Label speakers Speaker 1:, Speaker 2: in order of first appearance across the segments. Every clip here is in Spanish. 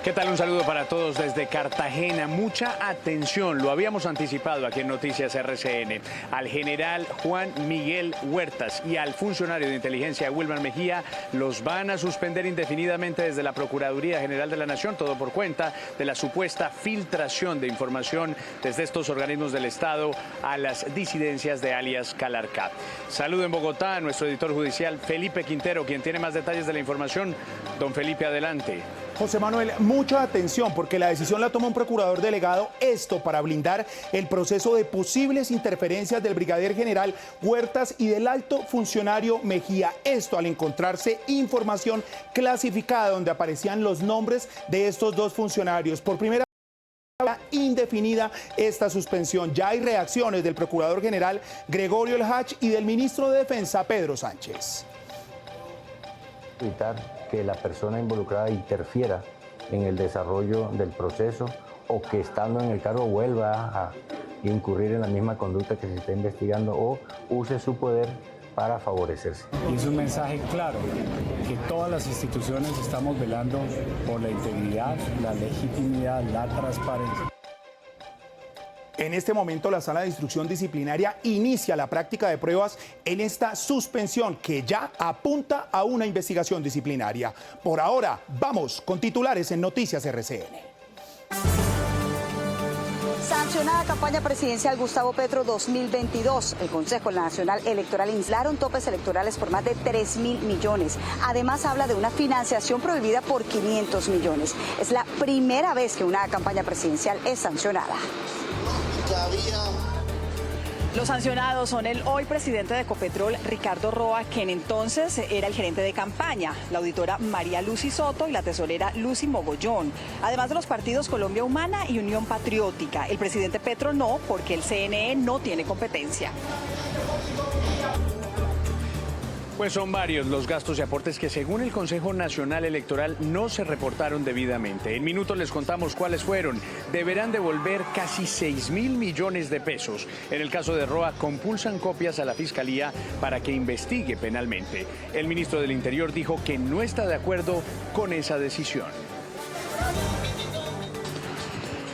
Speaker 1: ¿Qué tal? Un saludo para todos desde Cartagena. Mucha atención, lo habíamos anticipado aquí en Noticias RCN. Al general Juan Miguel Huertas y al funcionario de inteligencia Wilmar Mejía los van a suspender indefinidamente desde la Procuraduría General de la Nación, todo por cuenta de la supuesta filtración de información desde estos organismos del Estado a las disidencias de alias Calarcá. Saludo en Bogotá a nuestro editor judicial Felipe Quintero, quien tiene más detalles de la información. Don Felipe, adelante.
Speaker 2: José Manuel, mucha atención porque la decisión la toma un procurador delegado, esto para blindar el proceso de posibles interferencias del brigadier general Huertas y del alto funcionario Mejía. Esto al encontrarse información clasificada donde aparecían los nombres de estos dos funcionarios. Por primera vez indefinida esta suspensión. Ya hay reacciones del procurador general Gregorio El Hach y del ministro de Defensa Pedro Sánchez.
Speaker 3: Evitar que la persona involucrada interfiera en el desarrollo del proceso o que estando en el cargo vuelva a incurrir en la misma conducta que se está investigando o use su poder para favorecerse.
Speaker 4: Y es un mensaje claro, que todas las instituciones estamos velando por la integridad, la legitimidad, la transparencia.
Speaker 2: En este momento la Sala de Instrucción Disciplinaria inicia la práctica de pruebas en esta suspensión que ya apunta a una investigación disciplinaria. Por ahora, vamos con titulares en Noticias RCN.
Speaker 5: Sancionada campaña presidencial Gustavo Petro 2022. El Consejo Nacional Electoral instalaron topes electorales por más de 3.000 millones. Además habla de una financiación prohibida por 500 millones. Es la primera vez que una campaña presidencial es sancionada.
Speaker 6: Los sancionados son el hoy presidente de Ecopetrol, Ricardo Roa, quien entonces era el gerente de campaña, la auditora María Lucy Soto y la tesorera Lucy Mogollón. Además de los partidos Colombia Humana y Unión Patriótica. El presidente Petro no, porque el CNE no tiene competencia.
Speaker 1: Pues son varios los gastos y aportes que según el Consejo Nacional Electoral no se reportaron debidamente. En minutos les contamos cuáles fueron. Deberán devolver casi 6.000 millones de pesos. En el caso de Roa, compulsan copias a la Fiscalía para que investigue penalmente. El ministro del Interior dijo que no está de acuerdo con esa decisión.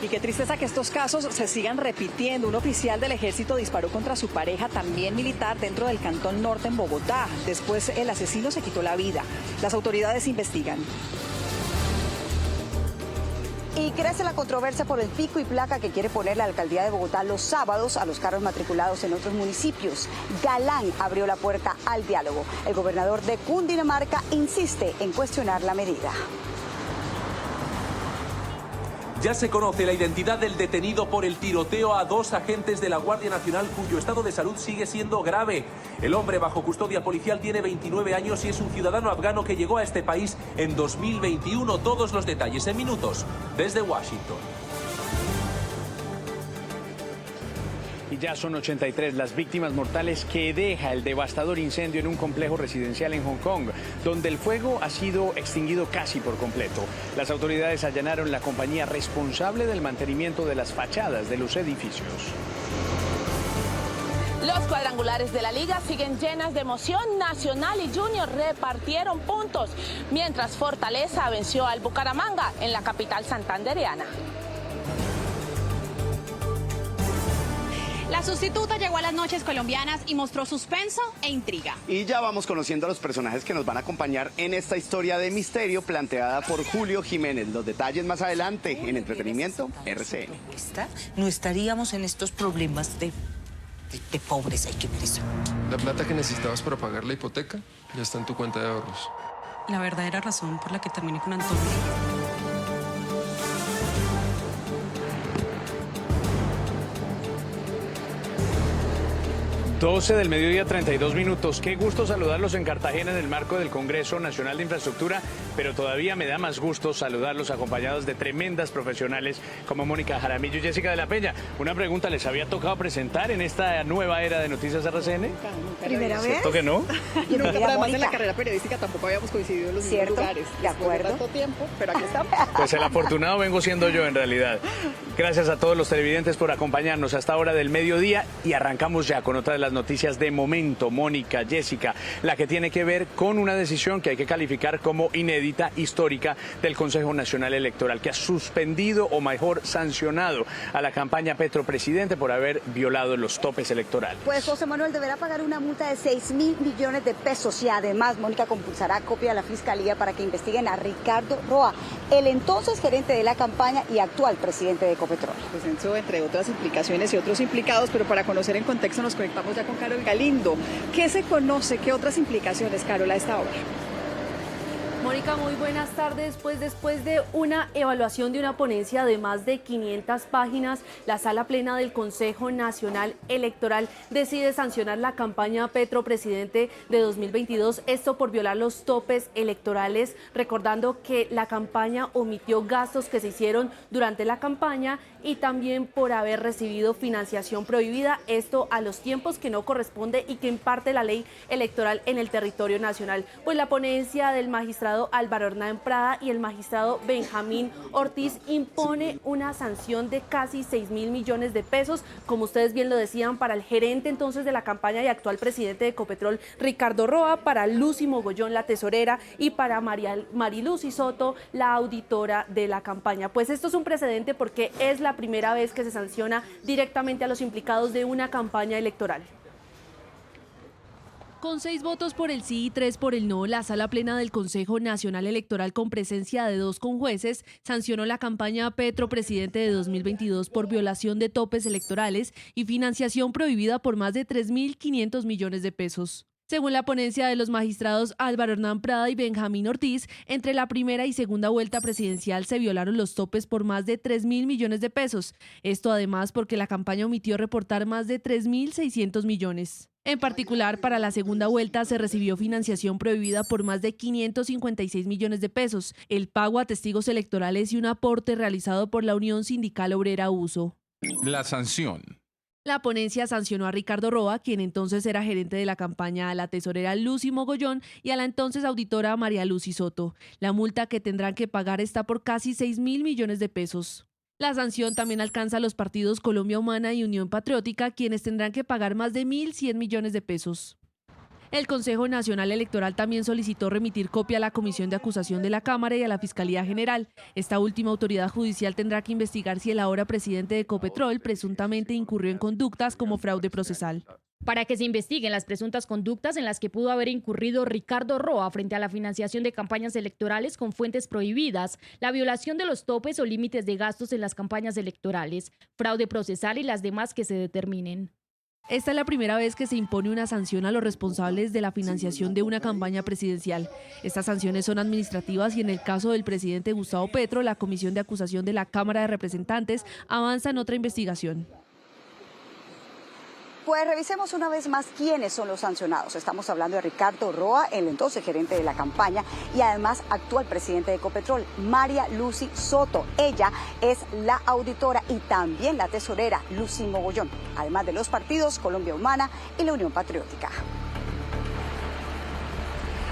Speaker 6: Y qué tristeza que estos casos se sigan repitiendo. Un oficial del ejército disparó contra su pareja, también militar, dentro del Cantón Norte en Bogotá. Después el asesino se quitó la vida. Las autoridades investigan.
Speaker 5: Y crece la controversia por el pico y placa que quiere poner la alcaldía de Bogotá los sábados a los carros matriculados en otros municipios. Galán abrió la puerta al diálogo. El gobernador de Cundinamarca insiste en cuestionar la medida.
Speaker 7: Ya se conoce la identidad del detenido por el tiroteo a 2 agentes de la Guardia Nacional cuyo estado de salud sigue siendo grave. El hombre bajo custodia policial tiene 29 años y es un ciudadano afgano que llegó a este país en 2021. Todos los detalles en minutos desde Washington.
Speaker 1: Y ya son 83 las víctimas mortales que deja el devastador incendio en un complejo residencial en Hong Kong, donde el fuego ha sido extinguido casi por completo. Las autoridades allanaron la compañía responsable del mantenimiento de las fachadas de los edificios.
Speaker 8: Los cuadrangulares de la liga siguen llenas de emoción. Nacional y Junior repartieron puntos, mientras Fortaleza venció al Bucaramanga en la capital santandereana.
Speaker 9: La sustituta llegó a las noches colombianas y mostró suspenso e intriga.
Speaker 10: Y ya vamos conociendo a los personajes que nos van a acompañar en esta historia de misterio planteada por Julio Jiménez. Los detalles más adelante en Entretenimiento RCN.
Speaker 11: No estaríamos en estos problemas de pobreza y qué pereza.
Speaker 12: La plata que necesitabas para pagar la hipoteca ya está en tu cuenta de ahorros.
Speaker 13: La verdadera razón por la que terminé con Antonio.
Speaker 1: 12 del mediodía, 32 minutos. Qué gusto saludarlos en Cartagena en el marco del Congreso Nacional de Infraestructura, pero todavía me da más gusto saludarlos acompañados de tremendas profesionales como Mónica Jaramillo y Jessica de la Peña. Una pregunta, ¿les había tocado presentar en esta nueva era de Noticias RCN?
Speaker 5: ¿Primera vez?
Speaker 1: ¿Cierto que no?
Speaker 6: Y nunca, pero además en la carrera periodística tampoco habíamos coincidido en los mismos lugares.
Speaker 5: De acuerdo.
Speaker 6: Tanto tiempo, pero aquí estamos.
Speaker 1: Pues el afortunado vengo siendo yo en realidad. Gracias a todos los televidentes por acompañarnos hasta hora del mediodía y arrancamos ya con otra de las noticias de momento, Mónica, Jessica, la que tiene que ver con una decisión que hay que calificar como inédita, histórica, del Consejo Nacional Electoral, que ha suspendido o mejor sancionado a la campaña Petro Presidente por haber violado los topes electorales.
Speaker 5: Pues José Manuel deberá pagar una multa de 6.000 millones de pesos y además Mónica compulsará copia a la Fiscalía para que investiguen a Ricardo Roa, el entonces gerente de la campaña y actual presidente de Ecopetrol.
Speaker 6: Pues eso, entre otras implicaciones y otros implicados, pero para conocer en contexto nos conectamos ya con Carol Galindo. ¿Qué se conoce? ¿Qué otras implicaciones, Carol, a esta hora?
Speaker 14: Mónica, muy buenas tardes. Pues después de una evaluación de una ponencia de más de 500 páginas, la Sala Plena del Consejo Nacional Electoral decide sancionar la campaña Petro Presidente de 2022, esto por violar los topes electorales, recordando que la campaña omitió gastos que se hicieron durante la campaña y también por haber recibido financiación prohibida, esto a los tiempos que no corresponde y que imparte la ley electoral en el territorio nacional. Pues la ponencia del magistrado Álvaro Hernán Prada y el magistrado Benjamín Ortiz impone una sanción de casi 6.000 millones de pesos, como ustedes bien lo decían, para el gerente entonces de la campaña y actual presidente de Ecopetrol, Ricardo Roa, para Lucy Mogollón, la tesorera, y para Marilucy Soto, la auditora de la campaña. Pues esto es un precedente porque es la primera vez que se sanciona directamente a los implicados de una campaña electoral. Con 6 votos por el sí y 3 por el no, la Sala Plena del Consejo Nacional Electoral, con presencia de 2 conjueces, sancionó la campaña Petro Presidente de 2022 por violación de topes electorales y financiación prohibida por más de 3.500 millones de pesos. Según la ponencia de los magistrados Álvaro Hernán Prada y Benjamín Ortiz, entre la primera y segunda vuelta presidencial se violaron los topes por más de 3.000 millones de pesos. Esto además porque la campaña omitió reportar más de 3.600 millones. En particular, para la segunda vuelta se recibió financiación prohibida por más de 556 millones de pesos, el pago a testigos electorales y un aporte realizado por la Unión Sindical Obrera Uso.
Speaker 15: La sanción.
Speaker 14: La ponencia sancionó a Ricardo Roa, quien entonces era gerente de la campaña, a la tesorera Lucy Mogollón y a la entonces auditora Marilucy Soto. La multa que tendrán que pagar está por casi 6.000 millones de pesos. La sanción también alcanza a los partidos Colombia Humana y Unión Patriótica, quienes tendrán que pagar más de 1.100 millones de pesos. El Consejo Nacional Electoral también solicitó remitir copia a la Comisión de Acusación de la Cámara y a la Fiscalía General. Esta última autoridad judicial tendrá que investigar si el ahora presidente de Ecopetrol presuntamente incurrió en conductas como fraude procesal.
Speaker 16: Para que se investiguen las presuntas conductas en las que pudo haber incurrido Ricardo Roa frente a la financiación de campañas electorales con fuentes prohibidas, la violación de los topes o límites de gastos en las campañas electorales, fraude procesal y las demás que se determinen.
Speaker 14: Esta es la primera vez que se impone una sanción a los responsables de la financiación de una campaña presidencial. Estas sanciones son administrativas y en el caso del presidente Gustavo Petro, la Comisión de Acusación de la Cámara de Representantes avanza en otra investigación.
Speaker 5: Pues revisemos una vez más quiénes son los sancionados. Estamos hablando de Ricardo Roa, el entonces gerente de la campaña y además actual presidente de Ecopetrol, Marilucy Soto. Ella es la auditora y también la tesorera Lucy Mogollón, además de los partidos Colombia Humana y la Unión Patriótica.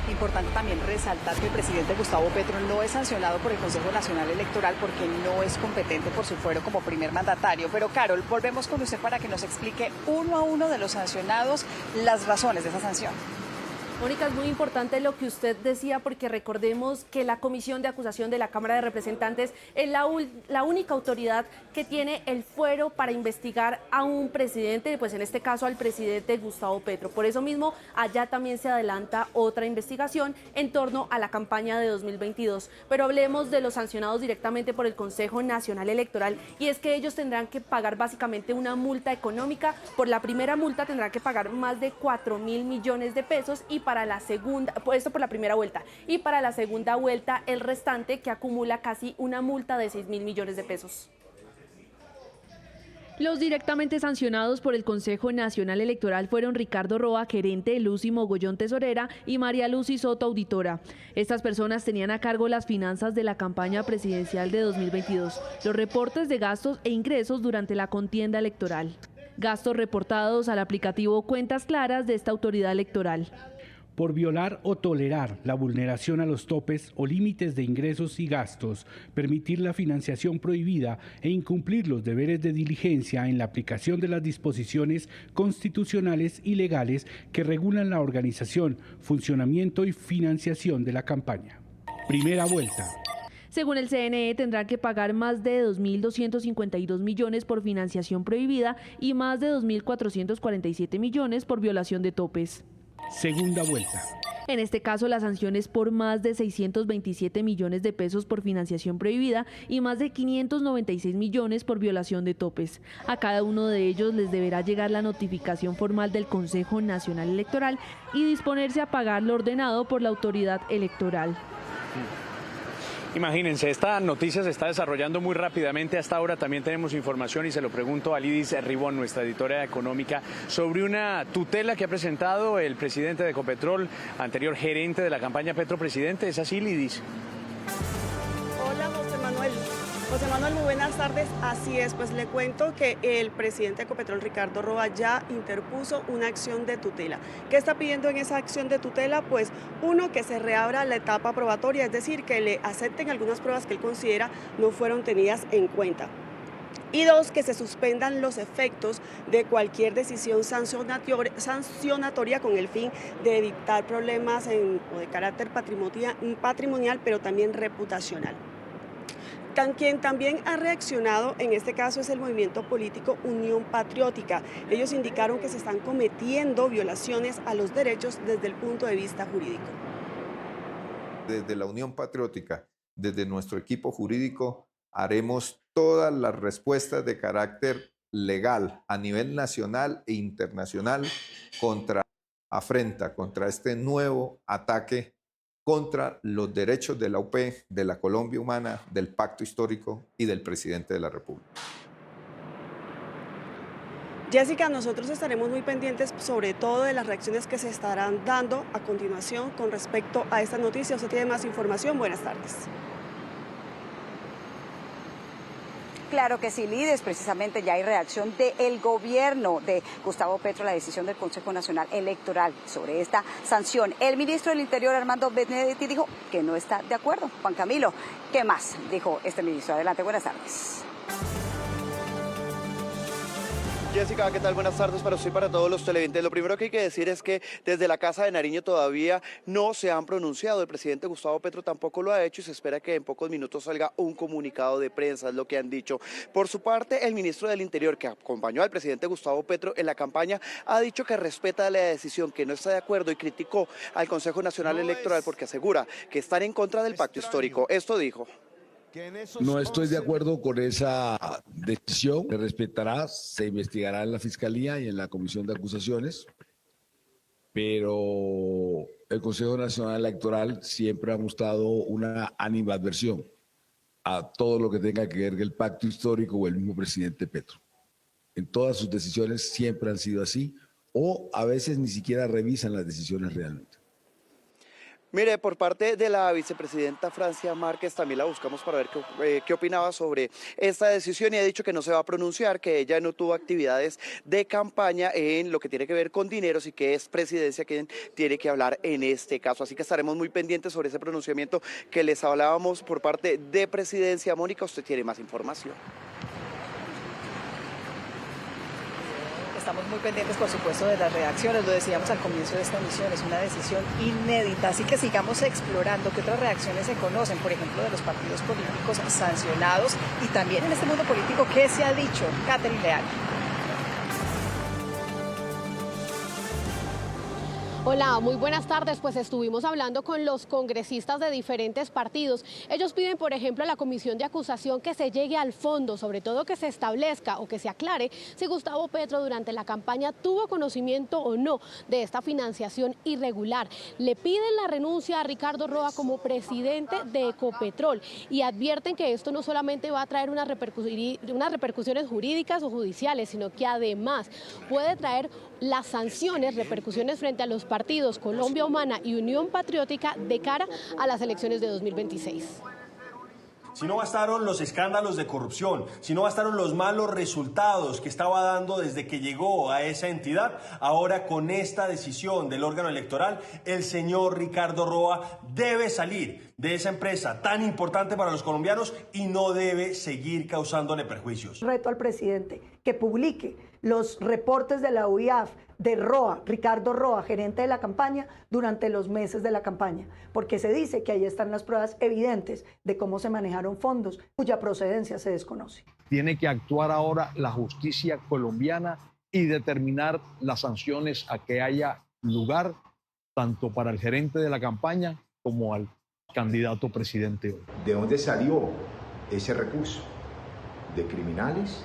Speaker 6: Importante también resaltar que el presidente Gustavo Petro no es sancionado por el Consejo Nacional Electoral porque no es competente por su fuero como primer mandatario. Pero Carol, volvemos con usted para que nos explique uno a uno de los sancionados las razones de esa sanción.
Speaker 14: Mónica, es muy importante lo que usted decía porque recordemos que la Comisión de Acusación de la Cámara de Representantes es la única autoridad que tiene el fuero para investigar a un presidente, pues en este caso al presidente Gustavo Petro. Por eso mismo, allá también se adelanta otra investigación en torno a la campaña de 2022. Pero hablemos de los sancionados directamente por el Consejo Nacional Electoral y es que ellos tendrán que pagar básicamente una multa económica. Por la primera multa tendrán que pagar más de 4.000 millones de pesos y para la segunda, esto por la primera vuelta, y para la segunda vuelta el restante, que acumula casi una multa de 6.000 millones de pesos. Los directamente sancionados por el Consejo Nacional Electoral fueron Ricardo Roa, gerente, Lucy Mogollón, tesorera, y Marilucy Soto, auditora. Estas personas tenían a cargo las finanzas de la campaña presidencial de 2022, los reportes de gastos e ingresos durante la contienda electoral. Gastos reportados al aplicativo Cuentas Claras de esta autoridad electoral.
Speaker 15: por violar o tolerar la vulneración a los topes o límites de ingresos y gastos, permitir la financiación prohibida e incumplir los deberes de diligencia en la aplicación de las disposiciones constitucionales y legales que regulan la organización, funcionamiento y financiación de la campaña. Primera vuelta.
Speaker 14: Según el CNE, tendrán que pagar más de 2.252 millones por financiación prohibida y más de 2.447 millones por violación de topes.
Speaker 15: Segunda vuelta.
Speaker 14: En este caso, la sanción es por más de 627 millones de pesos por financiación prohibida y más de 596 millones por violación de topes. A cada uno de ellos les deberá llegar la notificación formal del Consejo Nacional Electoral y disponerse a pagar lo ordenado por la autoridad electoral.
Speaker 1: Imagínense, esta noticia se está desarrollando muy rápidamente. Hasta ahora también tenemos información y se lo pregunto a Lidis Ribón, nuestra editora económica, sobre una tutela que ha presentado el presidente de Ecopetrol, anterior gerente de la campaña Petro Presidente. ¿Es así, Lidis?
Speaker 17: Hola, José Manuel. José Manuel, muy buenas tardes. Así es, pues le cuento que el presidente de Ecopetrol, Ricardo Roa, ya interpuso una acción de tutela. ¿Qué está pidiendo en esa acción de tutela? Pues uno, que se reabra la etapa probatoria, es decir, que le acepten algunas pruebas que él considera no fueron tenidas en cuenta. Y dos, que se suspendan los efectos de cualquier decisión sancionatoria con el fin de evitar problemas o de carácter patrimonial, pero también reputacional. Quien también ha reaccionado en este caso es el movimiento político Unión Patriótica. Ellos indicaron que se están cometiendo violaciones a los derechos desde el punto de vista jurídico.
Speaker 18: Desde la Unión Patriótica, desde nuestro equipo jurídico, haremos todas las respuestas de carácter legal a nivel nacional e internacional contra este nuevo ataque contra los derechos de la UP, de la Colombia humana, del Pacto Histórico y del presidente de la República.
Speaker 17: Jessica, nosotros estaremos muy pendientes sobre todo de las reacciones que se estarán dando a continuación con respecto a esta noticia. ¿Usted tiene más información? Buenas tardes.
Speaker 5: Claro que sí, Lidis, precisamente ya hay reacción del gobierno de Gustavo Petro a la decisión del Consejo Nacional Electoral sobre esta sanción. El ministro del Interior, Armando Benedetti, dijo que no está de acuerdo. Juan Camilo, ¿qué más dijo este ministro? Adelante, buenas tardes.
Speaker 19: Jessica, ¿qué tal? Buenas tardes para usted y para todos los televidentes. Lo primero que hay que decir es que desde la Casa de Nariño todavía no se han pronunciado. El presidente Gustavo Petro tampoco lo ha hecho y se espera que en pocos minutos salga un comunicado de prensa, es lo que han dicho. Por su parte, el ministro del Interior, que acompañó al presidente Gustavo Petro en la campaña, ha dicho que respeta la decisión, que no está de acuerdo y criticó al Consejo Nacional Electoral porque asegura que están en contra del pacto histórico. Esto dijo.
Speaker 20: No estoy de acuerdo con esa decisión, se respetará, se investigará en la Fiscalía y en la Comisión de Acusaciones, pero el Consejo Nacional Electoral siempre ha mostrado una animadversión a todo lo que tenga que ver con el pacto histórico o el mismo presidente Petro. En todas sus decisiones siempre han sido así, o a veces ni siquiera revisan las decisiones realmente.
Speaker 19: Mire, por parte de la vicepresidenta Francia Márquez, también la buscamos para ver qué opinaba sobre esta decisión y ha dicho que no se va a pronunciar, que ella no tuvo actividades de campaña en lo que tiene que ver con dineros y que es presidencia quien tiene que hablar en este caso. Así que estaremos muy pendientes sobre ese pronunciamiento que les hablábamos por parte de presidencia. Mónica, usted tiene más información.
Speaker 6: Estamos muy pendientes, por supuesto, de las reacciones, lo decíamos al comienzo de esta emisión, es una decisión inédita, así que sigamos explorando qué otras reacciones se conocen, por ejemplo, de los partidos políticos sancionados y también en este mundo político, ¿qué se ha dicho? Catherine Leal.
Speaker 21: Hola, muy buenas tardes. Pues estuvimos hablando con los congresistas de diferentes partidos. Ellos piden, por ejemplo, a la comisión de acusación que se llegue al fondo, sobre todo que se establezca o que se aclare si Gustavo Petro durante la campaña tuvo conocimiento o no de esta financiación irregular. Le piden la renuncia a Ricardo Roa como presidente de Ecopetrol y advierten que esto no solamente va a traer unas repercusiones jurídicas o judiciales, sino que además puede traer las sanciones, repercusiones frente a los partidos Colombia Humana y Unión Patriótica de cara a las elecciones de 2026.
Speaker 3: si no bastaron los escándalos de corrupción, si no bastaron los malos resultados que estaba dando desde que llegó a esa entidad, ahora con esta decisión del órgano electoral, el señor Ricardo Roa debe salir de esa empresa tan importante para los colombianos y no debe seguir causándole perjuicios.
Speaker 22: Reto al presidente que publique los reportes de la UIAF de Roa, Ricardo Roa, gerente de la campaña, durante los meses de la campaña, porque se dice que ahí están las pruebas evidentes de cómo se manejaron fondos cuya procedencia se desconoce.
Speaker 23: Tiene que actuar ahora la justicia colombiana y determinar las sanciones a que haya lugar, tanto para el gerente de la campaña como al candidato presidente hoy.
Speaker 24: ¿De dónde salió ese recurso? ¿De criminales?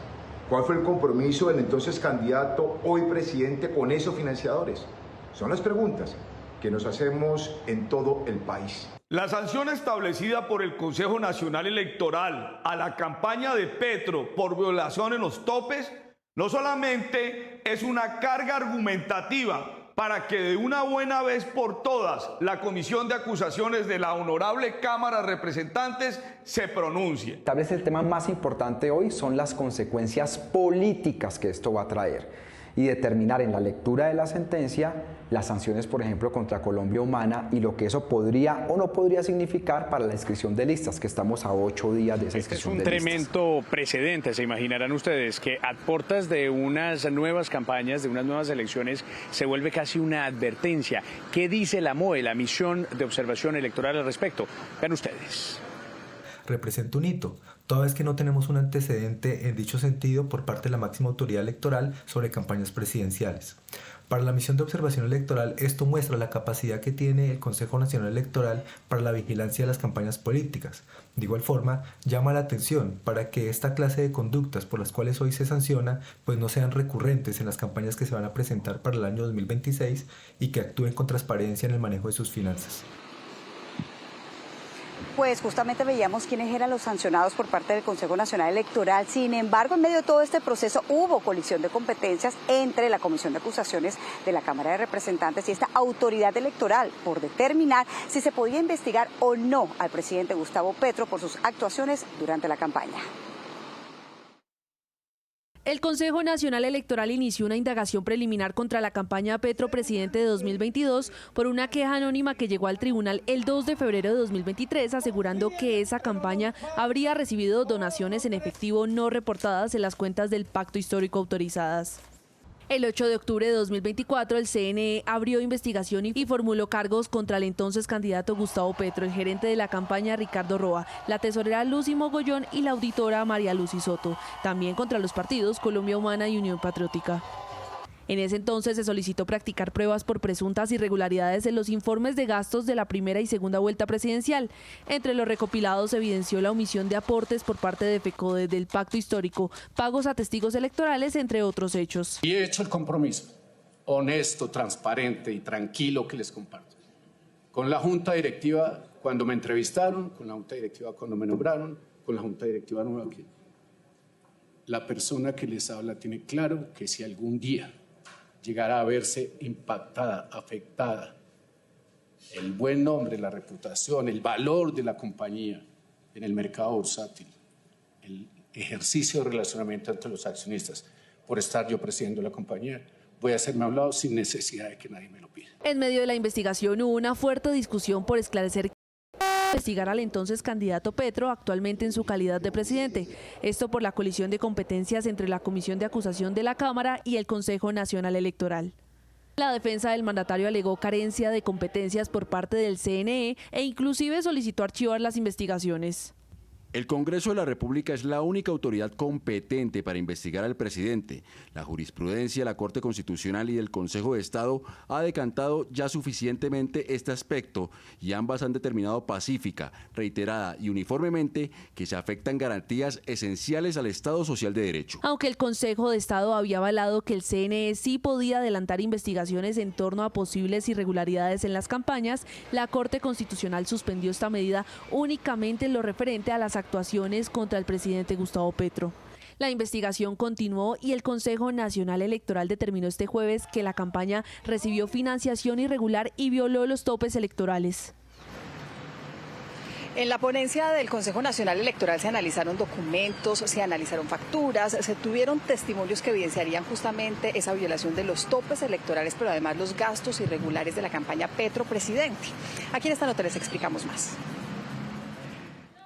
Speaker 24: ¿Cuál fue el compromiso del entonces candidato, hoy presidente, con esos financiadores? Son las preguntas que nos hacemos en todo el país.
Speaker 25: La sanción establecida por el Consejo Nacional Electoral a la campaña de Petro por violación en los topes no solamente es una carga argumentativa para que de una buena vez por todas la Comisión de Acusaciones de la Honorable Cámara de Representantes se pronuncie.
Speaker 26: Tal vez el tema más importante hoy son las consecuencias políticas que esto va a traer y determinar en la lectura de la sentencia las sanciones, por ejemplo, contra Colombia Humana y lo que eso podría o no podría significar para la inscripción de listas, que estamos a 8 días de esa inscripción de listas.
Speaker 1: Es un tremendo precedente, se imaginarán ustedes, que a puertas de unas nuevas campañas, de unas nuevas elecciones, se vuelve casi una advertencia. ¿Qué dice la MOE, la Misión de Observación Electoral, al respecto? Vean ustedes.
Speaker 27: Representa un hito, toda vez que no tenemos un antecedente en dicho sentido por parte de la máxima autoridad electoral sobre campañas presidenciales. Para la Misión de Observación Electoral, esto muestra la capacidad que tiene el Consejo Nacional Electoral para la vigilancia de las campañas políticas. De igual forma, llama la atención para que esta clase de conductas por las cuales hoy se sanciona, pues no sean recurrentes en las campañas que se van a presentar para el año 2026 y que actúen con transparencia en el manejo de sus finanzas.
Speaker 5: Pues justamente veíamos quiénes eran los sancionados por parte del Consejo Nacional Electoral. Sin embargo, en medio de todo este proceso hubo colisión de competencias entre la Comisión de Acusaciones de la Cámara de Representantes y esta autoridad electoral por determinar si se podía investigar o no al presidente Gustavo Petro por sus actuaciones durante la campaña.
Speaker 14: El Consejo Nacional Electoral inició una indagación preliminar contra la campaña Petro Presidente de 2022 por una queja anónima que llegó al tribunal el 2 de febrero de 2023 asegurando que esa campaña habría recibido donaciones en efectivo no reportadas en las cuentas del pacto histórico autorizadas. El 8 de octubre de 2024, el CNE abrió investigación y formuló cargos contra el entonces candidato Gustavo Petro, el gerente de la campaña Ricardo Roa, la tesorera Lucy Mogollón y la auditora María Lucy Soto, también contra los partidos Colombia Humana y Unión Patriótica. En ese entonces se solicitó practicar pruebas por presuntas irregularidades en los informes de gastos de la primera y segunda vuelta presidencial. Entre los recopilados se evidenció la omisión de aportes por parte de FECODE del pacto histórico, pagos a testigos electorales, entre otros hechos.
Speaker 4: Y he hecho el compromiso honesto, transparente y tranquilo que les comparto. Con la Junta Directiva cuando me entrevistaron, con la Junta Directiva cuando me nombraron, con la Junta Directiva nueva aquí. La persona que les habla tiene claro que si algún día llegará a verse impactada, afectada, el buen nombre, la reputación, el valor de la compañía en el mercado bursátil, el ejercicio de relacionamiento entre los accionistas, por estar yo presidiendo la compañía, voy a hacerme a un lado sin necesidad de que nadie me lo pida.
Speaker 14: En medio de la investigación hubo una fuerte discusión por esclarecer investigar al entonces candidato Petro, actualmente en su calidad de presidente. Esto por la colisión de competencias entre la Comisión de Acusación de la Cámara y el Consejo Nacional Electoral. La defensa del mandatario alegó carencia de competencias por parte del CNE e inclusive solicitó archivar las investigaciones.
Speaker 28: El Congreso de la República es la única autoridad competente para investigar al presidente. La jurisprudencia, la Corte Constitucional y el Consejo de Estado ha decantado ya suficientemente este aspecto y ambas han determinado pacífica, reiterada y uniformemente que se afectan garantías esenciales al Estado social de derecho.
Speaker 14: Aunque el Consejo de Estado había avalado que el CNE sí podía adelantar investigaciones en torno a posibles irregularidades en las campañas, la Corte Constitucional suspendió esta medida únicamente en lo referente a las actuaciones contra el presidente Gustavo Petro. La investigación continuó y el Consejo Nacional Electoral determinó este jueves que la campaña recibió financiación irregular y violó los topes electorales.
Speaker 6: En la ponencia del Consejo Nacional Electoral se analizaron documentos, se analizaron facturas, se tuvieron testimonios que evidenciarían justamente esa violación de los topes electorales, pero además los gastos irregulares de la campaña Petro Presidente. Aquí en esta nota les explicamos más.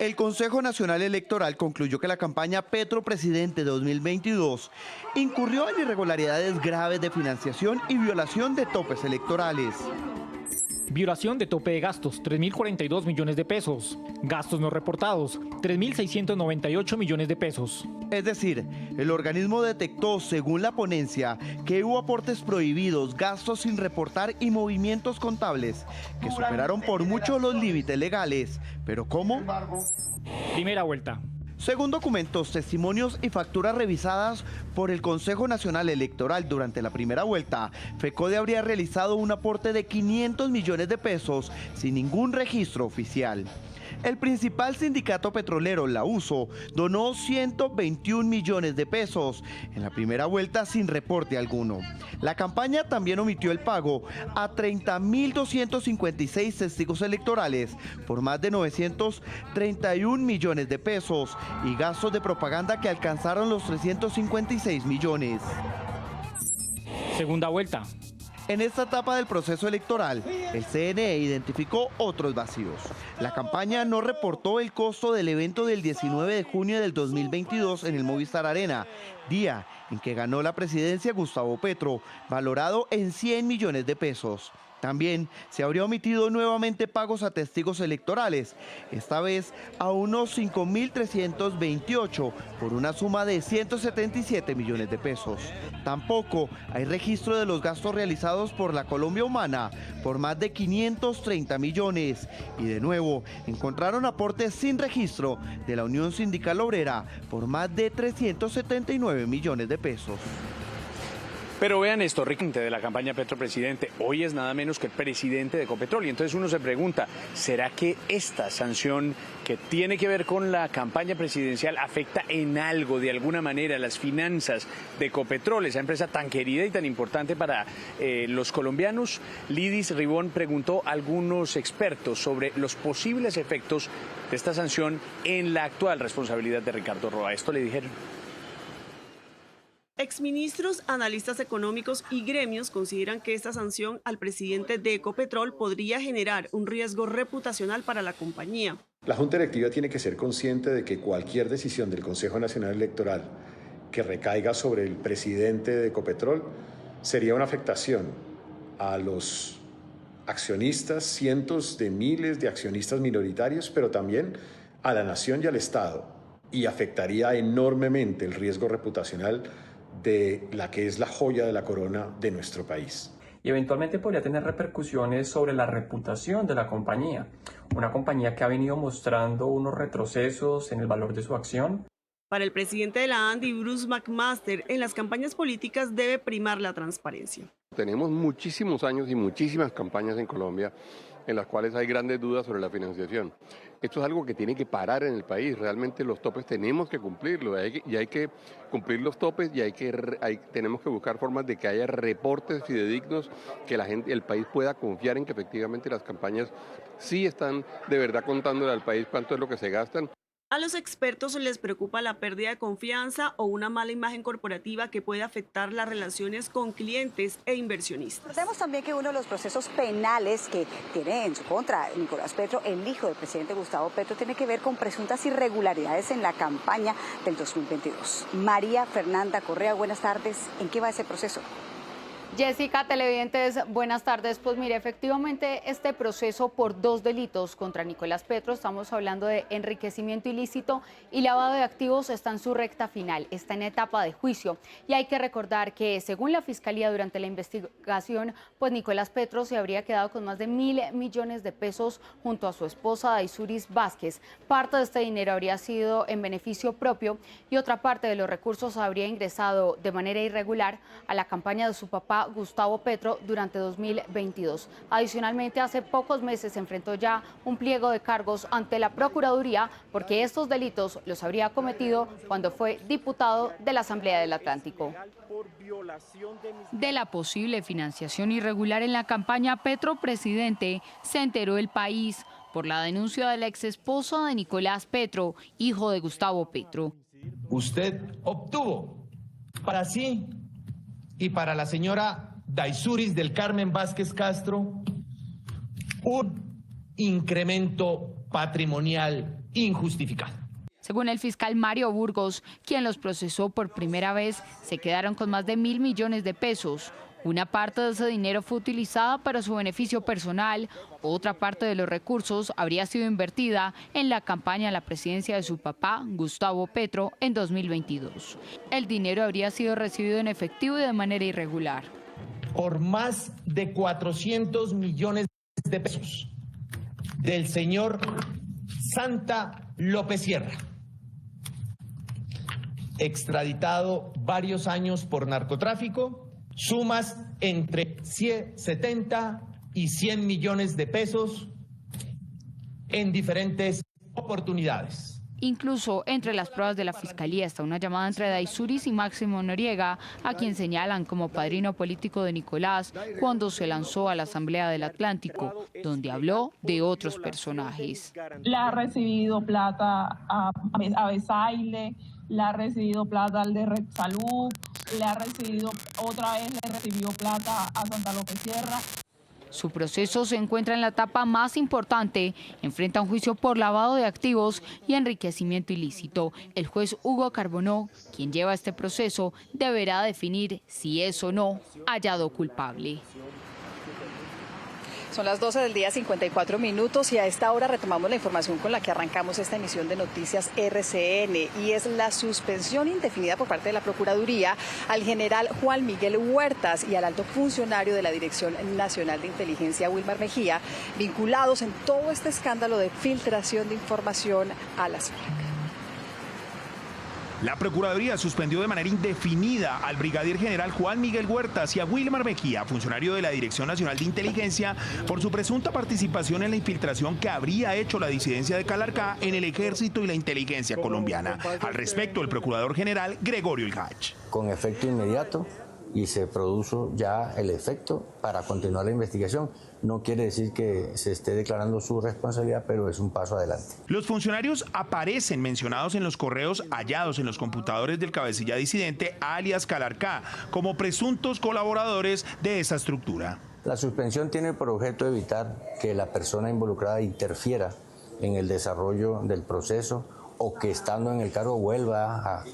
Speaker 19: El Consejo Nacional Electoral concluyó que la campaña Petro Presidente 2022 incurrió en irregularidades graves de financiación y violación de topes electorales.
Speaker 2: Violación de tope de gastos, 3.042 millones de pesos. Gastos no reportados, 3.698 millones de pesos.
Speaker 19: Es decir, el organismo detectó, según la ponencia, que hubo aportes prohibidos, gastos sin reportar y movimientos contables que superaron por mucho los límites legales. ¿Pero cómo?
Speaker 2: Primera vuelta.
Speaker 19: Según documentos, testimonios y facturas revisadas por el Consejo Nacional Electoral durante la primera vuelta, FECODE habría realizado un aporte de 500 millones de pesos sin ningún registro oficial. El principal sindicato petrolero, la USO, donó 121 millones de pesos en la primera vuelta sin reporte alguno. La campaña también omitió el pago a 30.256 testigos electorales por más de 931 millones de pesos y gastos de propaganda que alcanzaron los 356 millones.
Speaker 2: Segunda vuelta.
Speaker 19: En esta etapa del proceso electoral, el CNE identificó otros vacíos. La campaña no reportó el costo del evento del 19 de junio del 2022 en el Movistar Arena, día en que ganó la presidencia Gustavo Petro, valorado en 100 millones de pesos. También se habría omitido nuevamente pagos a testigos electorales, esta vez a unos 5.328 por una suma de 177 millones de pesos. Tampoco hay registro de los gastos realizados por la Colombia Humana por más de 530 millones. Y de nuevo, encontraron aportes sin registro de la Unión Sindical Obrera por más de 379 millones de pesos.
Speaker 1: Pero vean esto, de la campaña Petro Presidente, hoy es nada menos que el presidente de Ecopetrol. Y entonces uno se pregunta, ¿será que esta sanción que tiene que ver con la campaña presidencial afecta en algo, de alguna manera, las finanzas de Ecopetrol, esa empresa tan querida y tan importante para los colombianos? Lidis Ribón preguntó a algunos expertos sobre los posibles efectos de esta sanción en la actual responsabilidad de Ricardo Roa. Esto le dijeron.
Speaker 17: Exministros, analistas económicos y gremios consideran que esta sanción al presidente de Ecopetrol podría generar un riesgo reputacional para la compañía.
Speaker 7: La Junta Directiva tiene que ser consciente de que cualquier decisión del Consejo Nacional Electoral que recaiga sobre el presidente de Ecopetrol sería una afectación a los accionistas, cientos de miles de accionistas minoritarios, pero también a la nación y al Estado, y afectaría enormemente el riesgo reputacional de la que es la joya de la corona de nuestro país.
Speaker 8: Y eventualmente podría tener repercusiones sobre la reputación de la compañía, una compañía que ha venido mostrando unos retrocesos en el valor de su acción.
Speaker 17: Para el presidente de la ANDI, Bruce McMaster, en las campañas políticas debe primar la transparencia.
Speaker 9: Tenemos muchísimos años y muchísimas campañas en Colombia en las cuales hay grandes dudas sobre la financiación. Esto es algo que tiene que parar en el país. Realmente los topes tenemos que cumplirlos y hay que cumplir los topes y tenemos que buscar formas de que haya reportes fidedignos, que la gente, el país pueda confiar en que efectivamente las campañas sí están de verdad contándole al país cuánto es lo que se gastan.
Speaker 17: A los expertos les preocupa la pérdida de confianza o una mala imagen corporativa que puede afectar las relaciones con clientes e inversionistas.
Speaker 5: Sabemos también que uno de los procesos penales que tiene en su contra Nicolás Petro, el hijo del presidente Gustavo Petro, tiene que ver con presuntas irregularidades en la campaña del 2022. María Fernanda Correa, buenas tardes. ¿En qué va ese proceso?
Speaker 10: Jessica, televidentes, buenas tardes. Pues mire, efectivamente este proceso por dos delitos contra Nicolás Petro, estamos hablando de enriquecimiento ilícito y lavado de activos, está en su recta final, está en etapa de juicio. Y hay que recordar que según la Fiscalía durante la investigación, pues Nicolás Petro se habría quedado con más de 1.000 millones de pesos junto a su esposa Daisuris Vázquez. Parte de este dinero habría sido en beneficio propio y otra parte de los recursos habría ingresado de manera irregular a la campaña de su papá Gustavo Petro durante 2022. Adicionalmente, hace pocos meses se enfrentó ya un pliego de cargos ante la Procuraduría porque estos delitos los habría cometido cuando fue diputado de la Asamblea del Atlántico.
Speaker 11: De la posible financiación irregular en la campaña Petro Presidente se enteró el país.
Speaker 10: por la denuncia de la exesposa de Nicolás Petro, hijo de Gustavo Petro.
Speaker 3: Usted obtuvo para sí y para la señora Daisuris del Carmen Vázquez Castro un incremento patrimonial injustificado.
Speaker 10: Según el fiscal Mario Burgos, quien los procesó por primera vez, se quedaron con más de 1.000 millones de pesos. Una parte de ese dinero fue utilizada para su beneficio personal, otra parte de los recursos habría sido invertida en la campaña a la presidencia de su papá, Gustavo Petro, en 2022. El dinero habría sido recibido en efectivo y de manera irregular.
Speaker 3: Por más de 400 millones de pesos del señor Santa López Sierra, extraditado varios años por narcotráfico, sumas entre 70 y 100 millones de pesos en diferentes oportunidades.
Speaker 10: Incluso entre las pruebas de la Fiscalía está una llamada entre Daisuris y Máximo Noriega, a quien señalan como padrino político de Nicolás cuando se lanzó a la Asamblea del Atlántico, donde habló de otros personajes.
Speaker 12: Le ha recibido plata a Besaile, le ha recibido plata al de Red Salud, otra vez le recibió plata a Santa López Sierra.
Speaker 10: Su proceso se encuentra en la etapa más importante. Enfrenta un juicio por lavado de activos y enriquecimiento ilícito. El juez Hugo Carbonó, quien lleva este proceso, deberá definir si es o no hallado culpable.
Speaker 6: Son las 12 del día, 54 minutos, y a esta hora retomamos la información con la que arrancamos esta emisión de Noticias RCN, y es la suspensión indefinida por parte de la Procuraduría al general Juan Miguel Huertas y al alto funcionario de la Dirección Nacional de Inteligencia, Wilmar Mejía, vinculados en todo este escándalo de filtración de información a las FARC.
Speaker 13: La Procuraduría suspendió de manera indefinida al brigadier general Juan Miguel Huertas y a Wilmar Mejía, funcionario de la Dirección Nacional de Inteligencia, por su presunta participación en la infiltración que habría hecho la disidencia de Calarcá en el Ejército y la inteligencia colombiana. Al respecto, el procurador general Gregorio Ilgach.
Speaker 15: Con efecto inmediato, y se produjo ya el efecto para continuar la investigación. No quiere decir que se esté declarando su responsabilidad, pero es un paso adelante.
Speaker 13: Los funcionarios aparecen mencionados en los correos hallados en los computadores del cabecilla disidente, alias Calarcá, como presuntos colaboradores de esa estructura.
Speaker 15: La suspensión tiene por objeto evitar que la persona involucrada interfiera en el desarrollo del proceso o que estando en el cargo vuelva a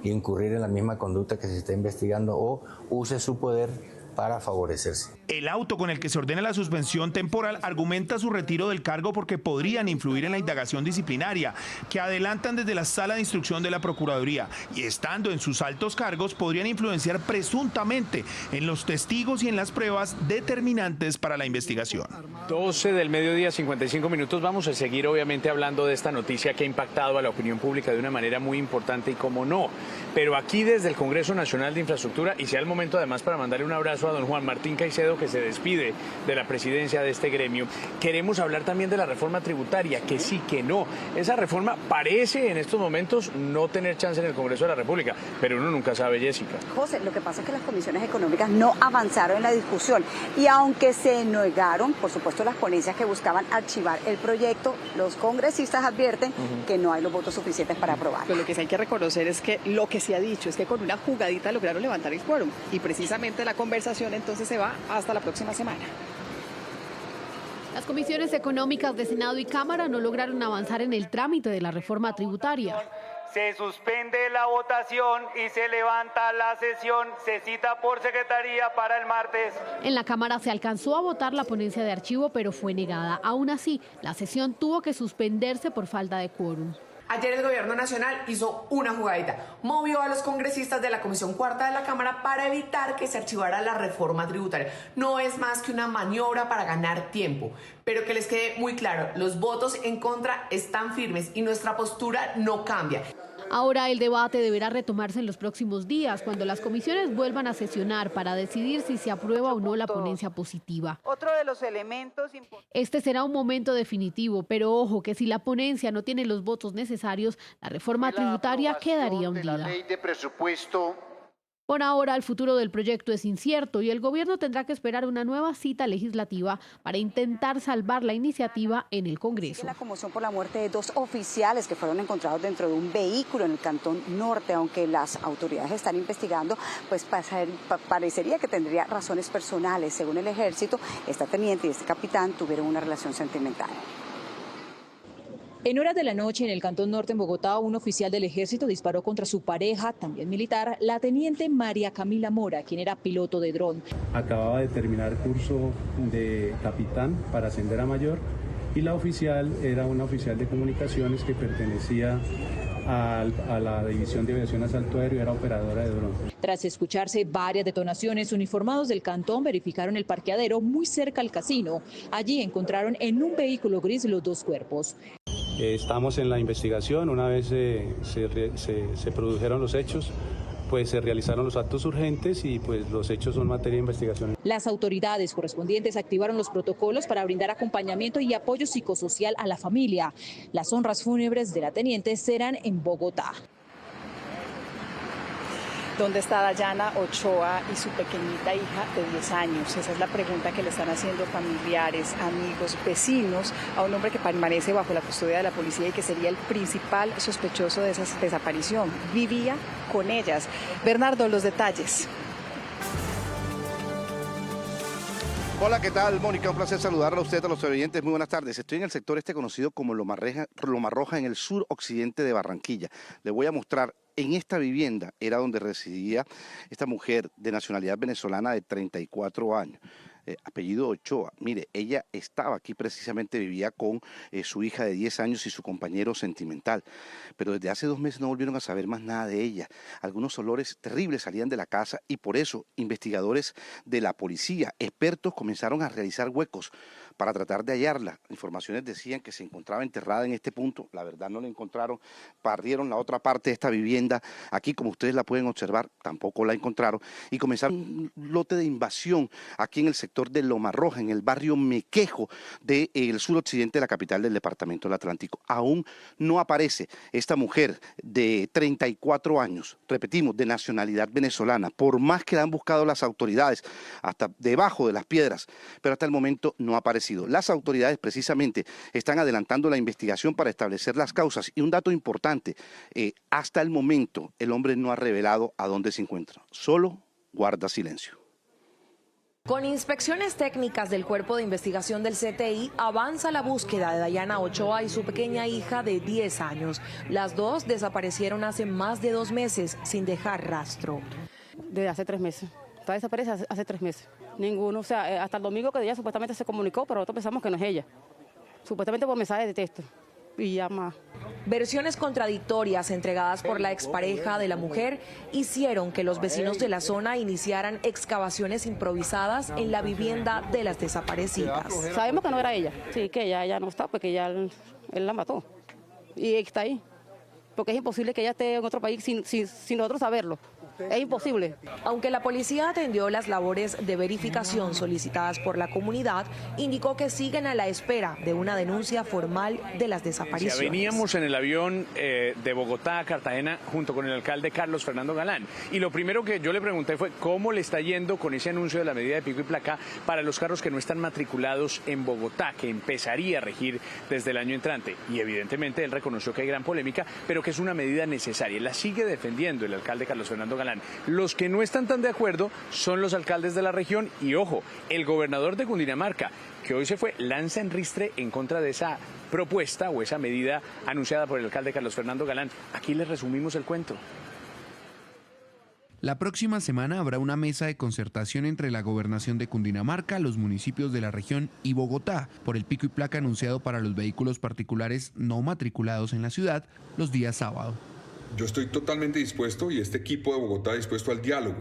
Speaker 15: incurrir en la misma conducta que se está investigando o use su poder para favorecerse.
Speaker 13: El auto con el que se ordena la suspensión temporal argumenta su retiro del cargo porque podrían influir en la indagación disciplinaria que adelantan desde la sala de instrucción de la Procuraduría y estando en sus altos cargos podrían influenciar presuntamente en los testigos y en las pruebas determinantes para la investigación.
Speaker 1: 12 del mediodía, 55 minutos. Vamos a seguir obviamente hablando de esta noticia que ha impactado a la opinión pública de una manera muy importante y cómo no. Pero aquí desde el Congreso Nacional de Infraestructura, y sea el momento además para mandarle un abrazo a don Juan Martín Caicedo, que se despide de la presidencia de este gremio, queremos hablar también de la reforma tributaria, que sí, que no. Esa reforma parece en estos momentos no tener chance en el Congreso de la República, pero uno nunca sabe, Jessica.
Speaker 5: José, lo que pasa es que las comisiones económicas no avanzaron en la discusión y aunque se negaron, por supuesto, las ponencias que buscaban archivar el proyecto, los congresistas advierten que no hay los votos suficientes para aprobar.
Speaker 6: Pero lo que sí hay que reconocer es que lo que se ha dicho es que con una jugadita lograron levantar el quórum y precisamente la conversación entonces se va hasta la próxima semana.
Speaker 14: Las comisiones económicas de Senado y Cámara no lograron avanzar en el trámite de la reforma tributaria.
Speaker 16: Se suspende la votación y se levanta la sesión. Se cita por secretaría para el martes.
Speaker 14: En la Cámara se alcanzó a votar la ponencia de archivo, pero fue negada. Aún así, la sesión tuvo que suspenderse por falta de quórum.
Speaker 18: Ayer el Gobierno Nacional hizo una jugadita, movió a los congresistas de la Comisión Cuarta de la Cámara para evitar que se archivara la reforma tributaria. No es más que una maniobra para ganar tiempo, pero que les quede muy claro, los votos en contra están firmes y nuestra postura no cambia.
Speaker 14: Ahora el debate deberá retomarse en los próximos días, cuando las comisiones vuelvan a sesionar para decidir si se aprueba o no la ponencia positiva.
Speaker 16: Otro de los elementos importantes.
Speaker 14: Este será un momento definitivo, pero ojo que si la ponencia no tiene los votos necesarios, la reforma tributaria quedaría hundida.
Speaker 20: La ley de presupuesto Por ahora, el futuro del proyecto es incierto y el gobierno tendrá que esperar una nueva cita legislativa para intentar salvar la iniciativa en el Congreso.
Speaker 5: La conmoción por la muerte de 2 oficiales que fueron encontrados dentro de un vehículo en el Cantón Norte, aunque las autoridades están investigando, pues parecería que tendría razones personales. Según el ejército, esta teniente y este capitán tuvieron una relación sentimental.
Speaker 21: En horas de la noche, en el Cantón Norte, en Bogotá, un oficial del ejército disparó contra su pareja, también militar, la teniente María Camila Mora, quien era piloto de dron.
Speaker 22: Acababa de terminar curso de capitán para ascender a mayor y la oficial era una oficial de comunicaciones que pertenecía a la División de Aviación Asalto Aéreo y era operadora de dron.
Speaker 21: Tras escucharse varias detonaciones, uniformados del cantón verificaron el parqueadero muy cerca al casino. Allí encontraron en un vehículo gris los 2 cuerpos.
Speaker 22: Estamos en la investigación. Una vez se produjeron los hechos, pues se realizaron los actos urgentes y pues los hechos son materia de investigación.
Speaker 21: Las autoridades correspondientes activaron los protocolos para brindar acompañamiento y apoyo psicosocial a la familia. Las honras fúnebres de la teniente serán en Bogotá.
Speaker 6: ¿Dónde está Dayana Ochoa y su pequeñita hija de 10 años? Esa es la pregunta que le están haciendo familiares, amigos, vecinos a un hombre que permanece bajo la custodia de la policía y que sería el principal sospechoso de esa desaparición. Vivía con ellas. Bernardo, los detalles.
Speaker 23: Hola, ¿qué tal, Mónica? Un placer saludarla a usted, a los televidentes. Muy buenas tardes. Estoy en el sector conocido como Loma Roja, en el sur occidente de Barranquilla. Le voy a mostrar, en esta vivienda era donde residía esta mujer de nacionalidad venezolana de 34 años. Apellido Ochoa. Mire, ella estaba aquí precisamente, vivía con su hija de 10 años y su compañero sentimental, pero desde hace 2 meses no volvieron a saber más nada de ella. Algunos olores terribles salían de la casa y por eso investigadores de la policía, expertos, comenzaron a realizar huecos para tratar de hallarla. Informaciones decían que se encontraba enterrada en este punto, la verdad no la encontraron, barrieron la otra parte de esta vivienda, aquí como ustedes la pueden observar, tampoco la encontraron, y comenzaron un lote de invasión aquí en el sector de Loma Roja, en el barrio Mequejo del suroccidente de la capital del departamento del Atlántico. Aún no aparece esta mujer de 34 años, repetimos, de nacionalidad venezolana, por más que la han buscado las autoridades hasta debajo de las piedras, pero hasta el momento no ha aparecido. Las autoridades precisamente están adelantando la investigación para establecer las causas y un dato importante, hasta el momento el hombre no ha revelado a dónde se encuentra, solo guarda silencio.
Speaker 24: Con inspecciones técnicas del Cuerpo de Investigación del CTI, avanza la búsqueda de Dayana Ochoa y su pequeña hija de 10 años. Las dos desaparecieron hace más de 2 meses sin dejar rastro.
Speaker 25: Desde hace 3 meses. Está desaparecida hace 3 meses. Ninguno, o sea, hasta el domingo que ella supuestamente se comunicó, pero nosotros pensamos que no es ella. Supuestamente por mensaje de texto. Y ya más.
Speaker 24: Versiones contradictorias entregadas por la expareja de la mujer hicieron que los vecinos de la zona iniciaran excavaciones improvisadas en la vivienda de las desaparecidas.
Speaker 25: Sabemos que no era ella, sí, que ella no está, porque él la mató y está ahí. Porque es imposible que ella esté en otro país sin nosotros saberlo. Es imposible.
Speaker 24: Aunque la policía atendió las labores de verificación solicitadas por la comunidad, indicó que siguen a la espera de una denuncia formal de las desapariciones.
Speaker 1: Veníamos en el avión de Bogotá a Cartagena junto con el alcalde Carlos Fernando Galán. Y lo primero que yo le pregunté fue cómo le está yendo con ese anuncio de la medida de pico y placa para los carros que no están matriculados en Bogotá, que empezaría a regir desde el año entrante. Y evidentemente él reconoció que hay gran polémica, pero que es una medida necesaria. La sigue defendiendo el alcalde Carlos Fernando Galán. Los que no están tan de acuerdo son los alcaldes de la región y, ojo, el gobernador de Cundinamarca, que hoy se fue, lanza en ristre en contra de esa propuesta o esa medida anunciada por el alcalde Carlos Fernando Galán. Aquí les resumimos el cuento.
Speaker 26: La próxima semana habrá una mesa de concertación entre la gobernación de Cundinamarca, los municipios de la región y Bogotá por el pico y placa anunciado para los vehículos particulares no matriculados en la ciudad los días sábado.
Speaker 27: Yo estoy totalmente dispuesto y este equipo de Bogotá dispuesto al diálogo,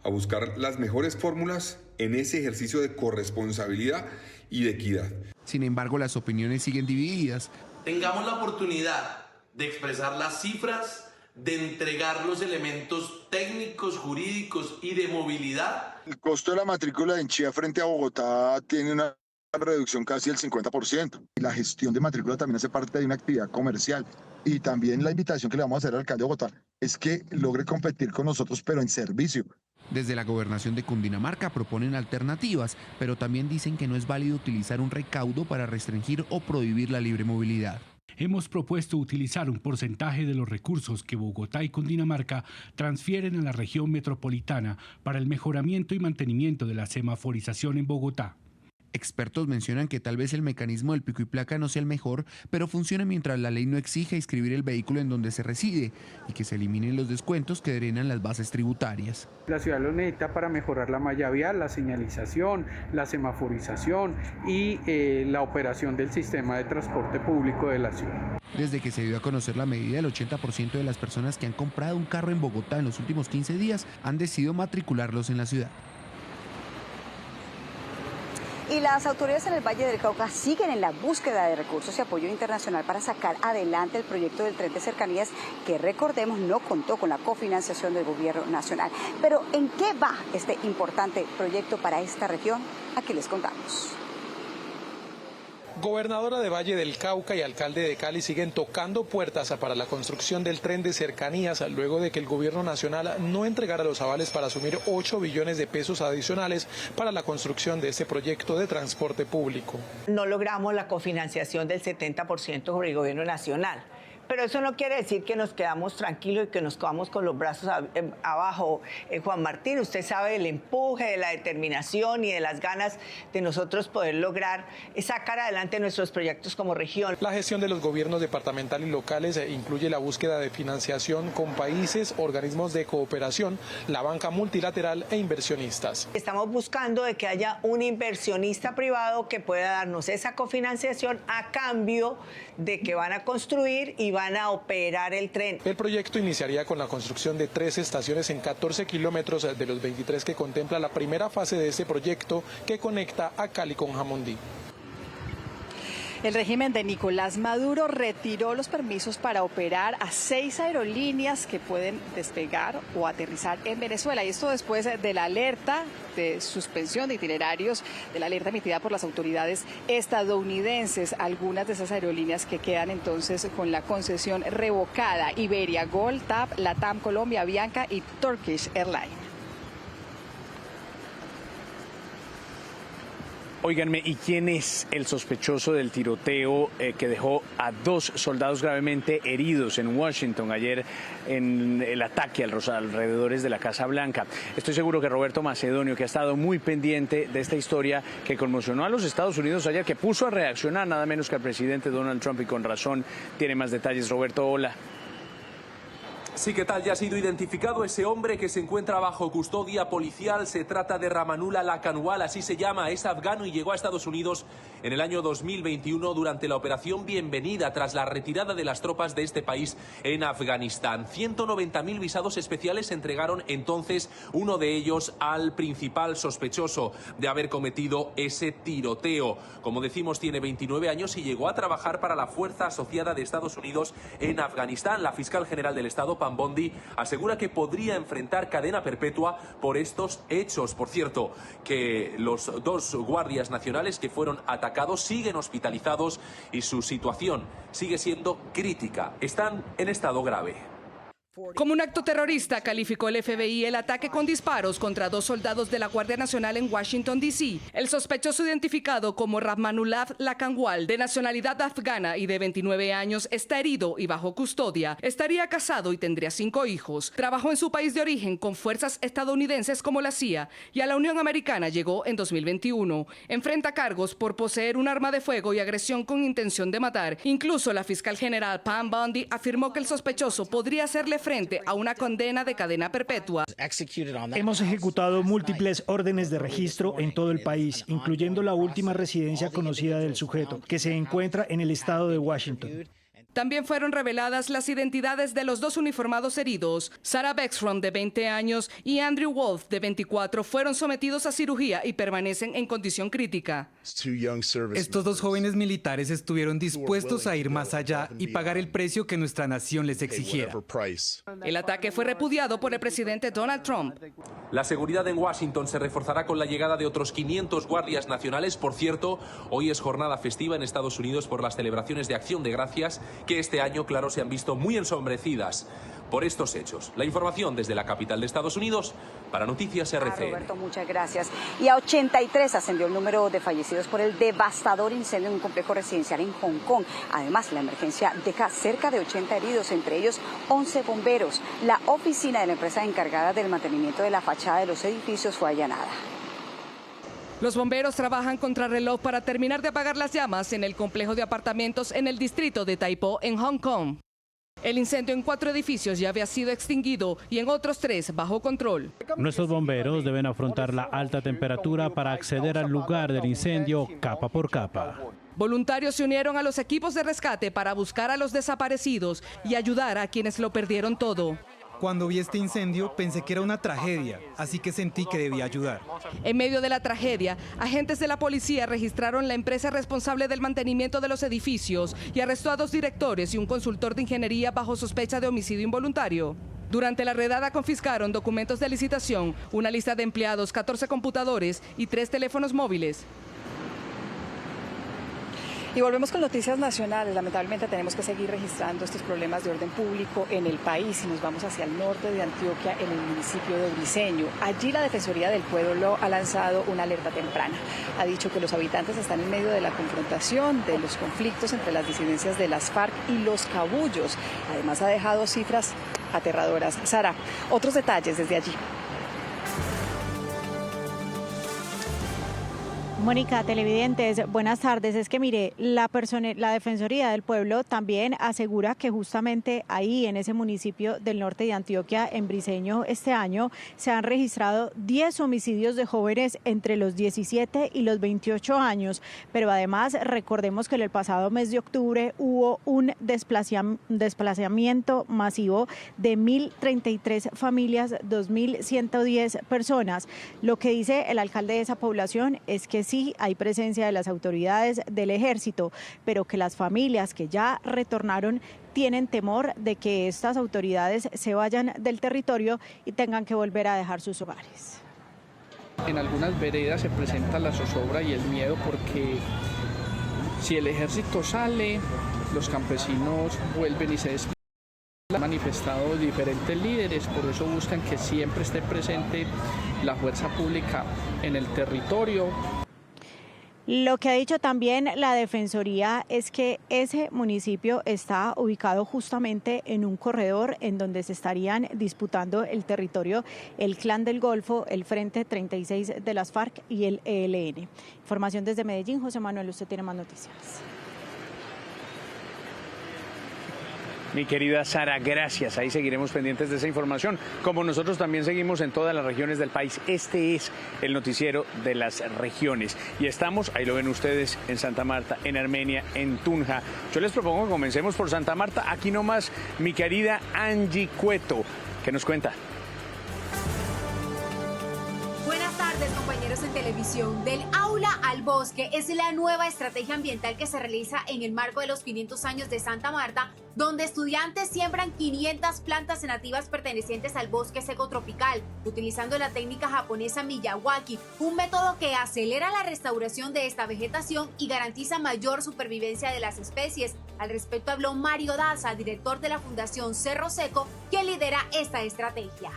Speaker 27: a buscar las mejores fórmulas en ese ejercicio de corresponsabilidad y de equidad.
Speaker 26: Sin embargo, las opiniones siguen divididas.
Speaker 29: Tengamos la oportunidad de expresar las cifras, de entregar los elementos técnicos, jurídicos y de movilidad.
Speaker 30: El costo de la matrícula en Chía frente a Bogotá tiene una
Speaker 2: reducción casi del 50%. Y la gestión de matrícula también hace parte de una actividad comercial. Y también la invitación que le vamos a hacer al alcalde de Bogotá es que logre competir con nosotros, pero en servicio.
Speaker 26: Desde la gobernación de Cundinamarca proponen alternativas, pero también dicen que no es válido utilizar un recaudo para restringir o prohibir la libre movilidad.
Speaker 4: Hemos propuesto utilizar un porcentaje de los recursos que Bogotá y Cundinamarca transfieren a la región metropolitana para el mejoramiento y mantenimiento de la semaforización en Bogotá.
Speaker 26: Expertos mencionan que tal vez el mecanismo del pico y placa no sea el mejor, pero funciona mientras la ley no exija inscribir el vehículo en donde se reside y que se eliminen los descuentos que drenan las bases tributarias.
Speaker 7: La ciudad lo necesita para mejorar la malla vial, la señalización, la semaforización y la operación del sistema de transporte público de la ciudad.
Speaker 26: Desde que se dio a conocer la medida, el 80% de las personas que han comprado un carro en Bogotá en los últimos 15 días han decidido matricularlos en la ciudad.
Speaker 5: Y las autoridades en el Valle del Cauca siguen en la búsqueda de recursos y apoyo internacional para sacar adelante el proyecto del tren de cercanías que, recordemos, no contó con la cofinanciación del gobierno nacional. Pero ¿en qué va este importante proyecto para esta región? Aquí les contamos.
Speaker 8: Gobernadora de Valle del Cauca y alcalde de Cali siguen tocando puertas para la construcción del tren de cercanías luego de que el gobierno nacional no entregara los avales para asumir 8 billones de pesos adicionales para la construcción de este proyecto de transporte público.
Speaker 9: No logramos la cofinanciación del 70% sobre el gobierno nacional. Pero eso no quiere decir que nos quedamos tranquilos y que nos quedamos con los brazos abajo. Juan Martín, usted sabe del empuje, de la determinación y de las ganas de nosotros poder lograr sacar adelante nuestros proyectos como región.
Speaker 8: La gestión de los gobiernos departamental y locales incluye la búsqueda de financiación con países, organismos de cooperación, la banca multilateral e inversionistas.
Speaker 9: Estamos buscando de que haya un inversionista privado que pueda darnos esa cofinanciación a cambio de que van a construir y van a operar el tren.
Speaker 8: El proyecto iniciaría con la construcción de 3 estaciones en 14 kilómetros de los 23 que contempla la primera fase de este proyecto que conecta a Cali con Jamundí.
Speaker 6: El régimen de Nicolás Maduro retiró los permisos para operar a 6 aerolíneas que pueden despegar o aterrizar en Venezuela. Y esto después de la alerta de suspensión de itinerarios, de la alerta emitida por las autoridades estadounidenses. Algunas de esas aerolíneas que quedan entonces con la concesión revocada: Iberia, Gol, TAP, LATAM, Colombia, Avianca y Turkish Airlines.
Speaker 1: Óiganme, ¿y quién es el sospechoso del tiroteo que dejó a 2 soldados gravemente heridos en Washington ayer en el ataque a los alrededores de la Casa Blanca? Estoy seguro que Roberto Macedonio, que ha estado muy pendiente de esta historia que conmocionó a los Estados Unidos ayer, que puso a reaccionar nada menos que al presidente Donald Trump, y con razón, tiene más detalles. Roberto, hola.
Speaker 11: Sí, ¿qué tal? Ya ha sido identificado ese hombre que se encuentra bajo custodia policial. Se trata de Rahmanullah Lakanwal, así se llama, es afgano y llegó a Estados Unidos en el año 2021 durante la operación Bienvenida tras la retirada de las tropas de este país en Afganistán. 190.000 visados especiales se entregaron entonces, uno de ellos al principal sospechoso de haber cometido ese tiroteo. Como decimos, tiene 29 años y llegó a trabajar para la Fuerza Asociada de Estados Unidos en Afganistán. La fiscal general del Estado, Pam Bondi, asegura que podría enfrentar cadena perpetua por estos hechos. Por cierto, que los 2 guardias nacionales que fueron atacados siguen hospitalizados y su situación sigue siendo crítica. Están en estado grave.
Speaker 17: Como un acto terrorista, calificó el FBI el ataque con disparos contra 2 soldados de la Guardia Nacional en Washington, D.C. El sospechoso, identificado como Rahmanullah Lakanwal, de nacionalidad afgana y de 29 años, está herido y bajo custodia. Estaría casado y tendría 5 hijos. Trabajó en su país de origen con fuerzas estadounidenses como la CIA y a la Unión Americana llegó en 2021. Enfrenta cargos por poseer un arma de fuego y agresión con intención de matar. Incluso la fiscal general Pam Bondi afirmó que el sospechoso podría hacerle frente a una condena de cadena perpetua.
Speaker 19: Hemos ejecutado múltiples órdenes de registro en todo el país, incluyendo la última residencia conocida del sujeto, que se encuentra en el estado de Washington.
Speaker 17: También fueron reveladas las identidades de los 2 uniformados heridos. Sarah Beckstrom, de 20 años, y Andrew Wolf, de 24, fueron sometidos a cirugía y permanecen en condición crítica.
Speaker 3: Estos 2 jóvenes militares estuvieron dispuestos a ir más allá y pagar el precio que nuestra nación les exigiera.
Speaker 17: El ataque fue repudiado por el presidente Donald Trump.
Speaker 11: La seguridad en Washington se reforzará con la llegada de otros 500 guardias nacionales. Por cierto, hoy es jornada festiva en Estados Unidos por las celebraciones de Acción de Gracias, que este año, claro, se han visto muy ensombrecidas por estos hechos. La información desde la capital de Estados Unidos para Noticias RCN.
Speaker 5: Roberto, muchas gracias. Y a 83 ascendió el número de fallecidos por el devastador incendio en un complejo residencial en Hong Kong. Además, la emergencia deja cerca de 80 heridos, entre ellos 11 bomberos. La oficina de la empresa encargada del mantenimiento de la fachada de los edificios fue allanada.
Speaker 17: Los bomberos trabajan contrarreloj para terminar de apagar las llamas en el complejo de apartamentos en el distrito de Tai Po, en Hong Kong. El incendio en 4 edificios ya había sido extinguido y en otros 3 bajo control.
Speaker 10: Nuestros bomberos deben afrontar la alta temperatura para acceder al lugar del incendio capa por capa.
Speaker 17: Voluntarios se unieron a los equipos de rescate para buscar a los desaparecidos y ayudar a quienes lo perdieron todo.
Speaker 3: Cuando vi este incendio pensé que era una tragedia, así que sentí que debía ayudar.
Speaker 17: En medio de la tragedia, agentes de la policía registraron la empresa responsable del mantenimiento de los edificios y arrestó a 2 directores y un consultor de ingeniería bajo sospecha de homicidio involuntario. Durante la redada confiscaron documentos de licitación, una lista de empleados, 14 computadores y 3 teléfonos móviles.
Speaker 6: Y volvemos con noticias nacionales. Lamentablemente tenemos que seguir registrando estos problemas de orden público en el país y nos vamos hacia el norte de Antioquia, en el municipio de Briceño. Allí la Defensoría del Pueblo ha lanzado una alerta temprana. Ha dicho que los habitantes están en medio de la confrontación, de los conflictos entre las disidencias de las FARC y los cabullos. Además ha dejado cifras aterradoras. Sara, otros detalles desde allí.
Speaker 12: Mónica, televidentes, buenas tardes. Es que mire, la Defensoría del Pueblo también asegura que justamente ahí, en ese municipio del norte de Antioquia, en Briceño, este año se han registrado 10 homicidios de jóvenes entre los 17 y los 28 años. Pero además, recordemos que en el pasado mes de octubre hubo un desplazamiento masivo de 1.033 familias, 2.110 personas. Lo que dice el alcalde de esa población es que sí hay presencia de las autoridades del ejército, pero que las familias que ya retornaron tienen temor de que estas autoridades se vayan del territorio y tengan que volver a dejar sus hogares.
Speaker 7: En algunas veredas se presenta la zozobra y el miedo porque si el ejército sale, los campesinos vuelven y se desplazan. Han manifestado diferentes líderes, por eso buscan que siempre esté presente la fuerza pública en el territorio.
Speaker 12: Lo que ha dicho también la Defensoría es que ese municipio está ubicado justamente en un corredor en donde se estarían disputando el territorio el Clan del Golfo, el Frente 36 de las FARC y el ELN. Información desde Medellín. José Manuel, usted tiene más noticias.
Speaker 1: Mi querida Sara, gracias. Ahí seguiremos pendientes de esa información, como nosotros también seguimos en todas las regiones del país. Este es el noticiero de las regiones. Y estamos, ahí lo ven ustedes, en Santa Marta, en Armenia, en Tunja. Yo les propongo que comencemos por Santa Marta. Aquí nomás, mi querida Angie Cueto, ¿qué nos cuenta?
Speaker 13: Buenas tardes, compañeros en televisión. Del aula al bosque es la nueva estrategia ambiental que se realiza en el marco de los 500 años de Santa Marta, donde estudiantes siembran 500 plantas nativas pertenecientes al bosque seco tropical, utilizando la técnica japonesa Miyawaki, un método que acelera la restauración de esta vegetación y garantiza mayor supervivencia de las especies. Al respecto habló Mario Daza, director de la Fundación Cerro Seco, quien lidera esta estrategia.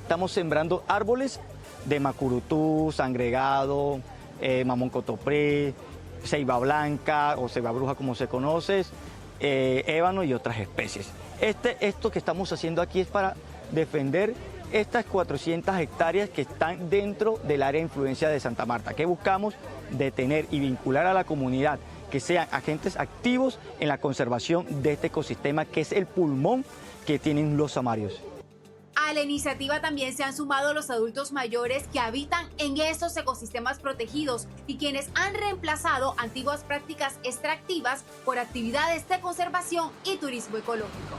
Speaker 14: Estamos sembrando árboles de macurutú, sangregado, mamón cotopré, ceiba blanca o ceiba bruja como se conoce, ébano y otras especies. Esto que estamos haciendo aquí es para defender estas 400 hectáreas que están dentro del área de influencia de Santa Marta, que buscamos detener y vincular a la comunidad, que sean agentes activos en la conservación de este ecosistema que es el pulmón que tienen los samarios.
Speaker 13: A la iniciativa también se han sumado los adultos mayores que habitan en estos ecosistemas protegidos y quienes han reemplazado antiguas prácticas extractivas por actividades de conservación y turismo ecológico.